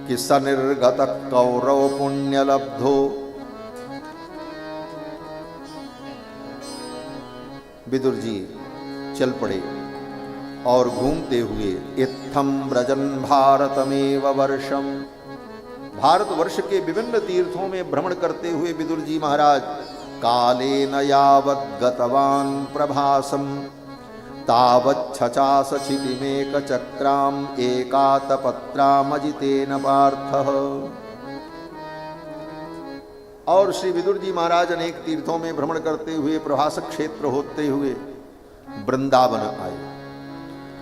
कि सनिर्गत कौरव पुण्य लब्धो। विदुर जी चल पड़े और घूमते हुए इत्थम ब्रजन भारतमेव वर्षम, भारतवर्ष के विभिन्न तीर्थों में भ्रमण करते हुए विदुर जी महाराज कालेन यावत् गतवान् प्रभासम तावच्छचास क्षितिमेक चक्राम एकातपत्रामजितेन पार्थः। और श्री विदुर जी महाराज अनेक तीर्थों में भ्रमण करते हुए प्रभास क्षेत्र होते हुए वृंदावन आए,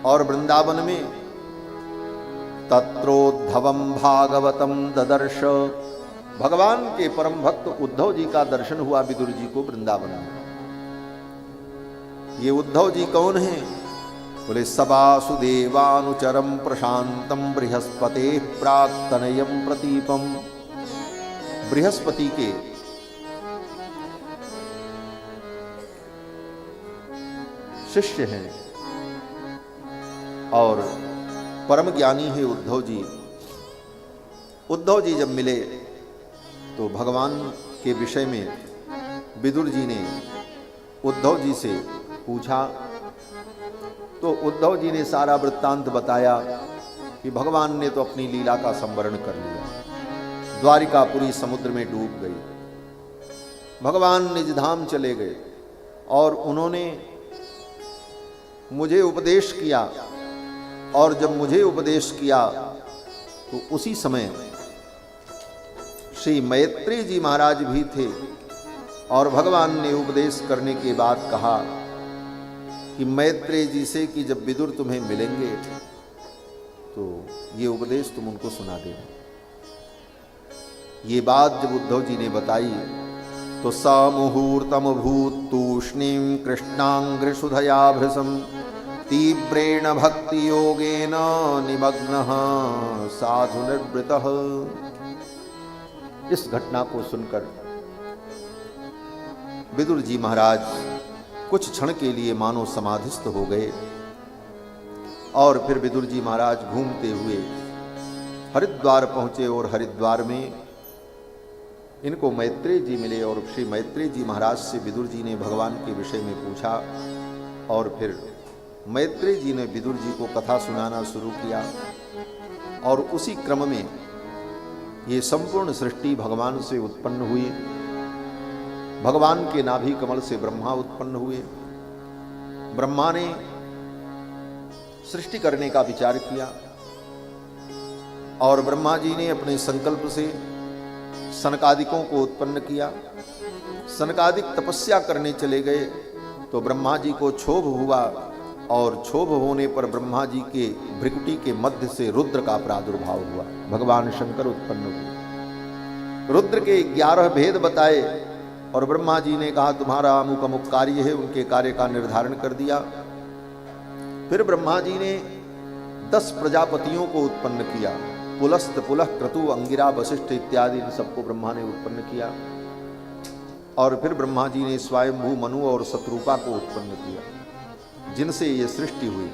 और वृंदावन में तत्रोद्धवम भागवतम ददर्श, भगवान के परम भक्त उद्धव जी का दर्शन हुआ विदुर जी को वृंदावन में। ये उद्धव जी कौन हैं? बोले सवासुदेवानुचरम प्रशांतम बृहस्पते प्राक्तनयम प्रतीपम, बृहस्पति के शिष्य हैं और परम ज्ञानी है उद्धव जी। उद्धव जी जब मिले तो भगवान के विषय में विदुर जी ने उद्धव जी से पूछा, तो उद्धव जी ने सारा वृत्तांत बताया कि भगवान ने तो अपनी लीला का संवरण कर लिया, द्वारिकापुरी समुद्र में डूब गई, भगवान निज धाम चले गए और उन्होंने मुझे उपदेश किया, और जब मुझे उपदेश किया तो उसी समय श्री मैत्रेय जी महाराज भी थे, और भगवान ने उपदेश करने के बाद कहा कि मैत्रेय जी से कि जब विदुर तुम्हें मिलेंगे तो ये उपदेश तुम उनको सुना देना। ये बात जब उद्धव जी ने बताई तो स मुहूर्तम भूत तूष्णीम कृष्णांग्रसुधयाभृसम तीव्रेण भक्ति योगेन निमग्नः साधु निर्वृतः। इस घटना को सुनकर विदुर जी महाराज कुछ क्षण के लिए मानो समाधिस्थ हो गए, और फिर विदुर जी महाराज घूमते हुए हरिद्वार पहुंचे, और हरिद्वार में इनको मैत्रेय जी मिले, और श्री मैत्रेय जी महाराज से विदुर जी ने भगवान के विषय में पूछा, और फिर मैत्रेय जी ने विदुर जी को कथा सुनाना शुरू किया, और उसी क्रम में ये संपूर्ण सृष्टि भगवान से उत्पन्न हुई। भगवान के नाभि कमल से ब्रह्मा उत्पन्न हुए। ब्रह्मा ने सृष्टि करने का विचार किया, और ब्रह्मा जी ने अपने संकल्प से सनकादिकों को उत्पन्न किया। सनकादिक तपस्या करने चले गए तो ब्रह्मा जी को क्षोभ हुआ, और क्षोभ होने पर ब्रह्मा जी के भ्रिकुटी के मध्य से रुद्र का प्रादुर्भाव हुआ। भगवान शंकर उत्पन्न हुए। रुद्र के 11 भेद बताए, और ब्रह्मा जी ने कहा तुम्हारा अमुक अमुक कार्य है, उनके कार्य का निर्धारण कर दिया। फिर ब्रह्मा जी ने 10 प्रजापतियों को उत्पन्न किया। पुलस्त, पुलह, क्रतु, अंगिरा, वशिष्ठ इत्यादि इन सबको ब्रह्मा ने उत्पन्न किया। और फिर ब्रह्मा जी ने स्वयंभू, मनु और शत्रुपा को उत्पन्न किया, जिनसे ये सृष्टि हुई।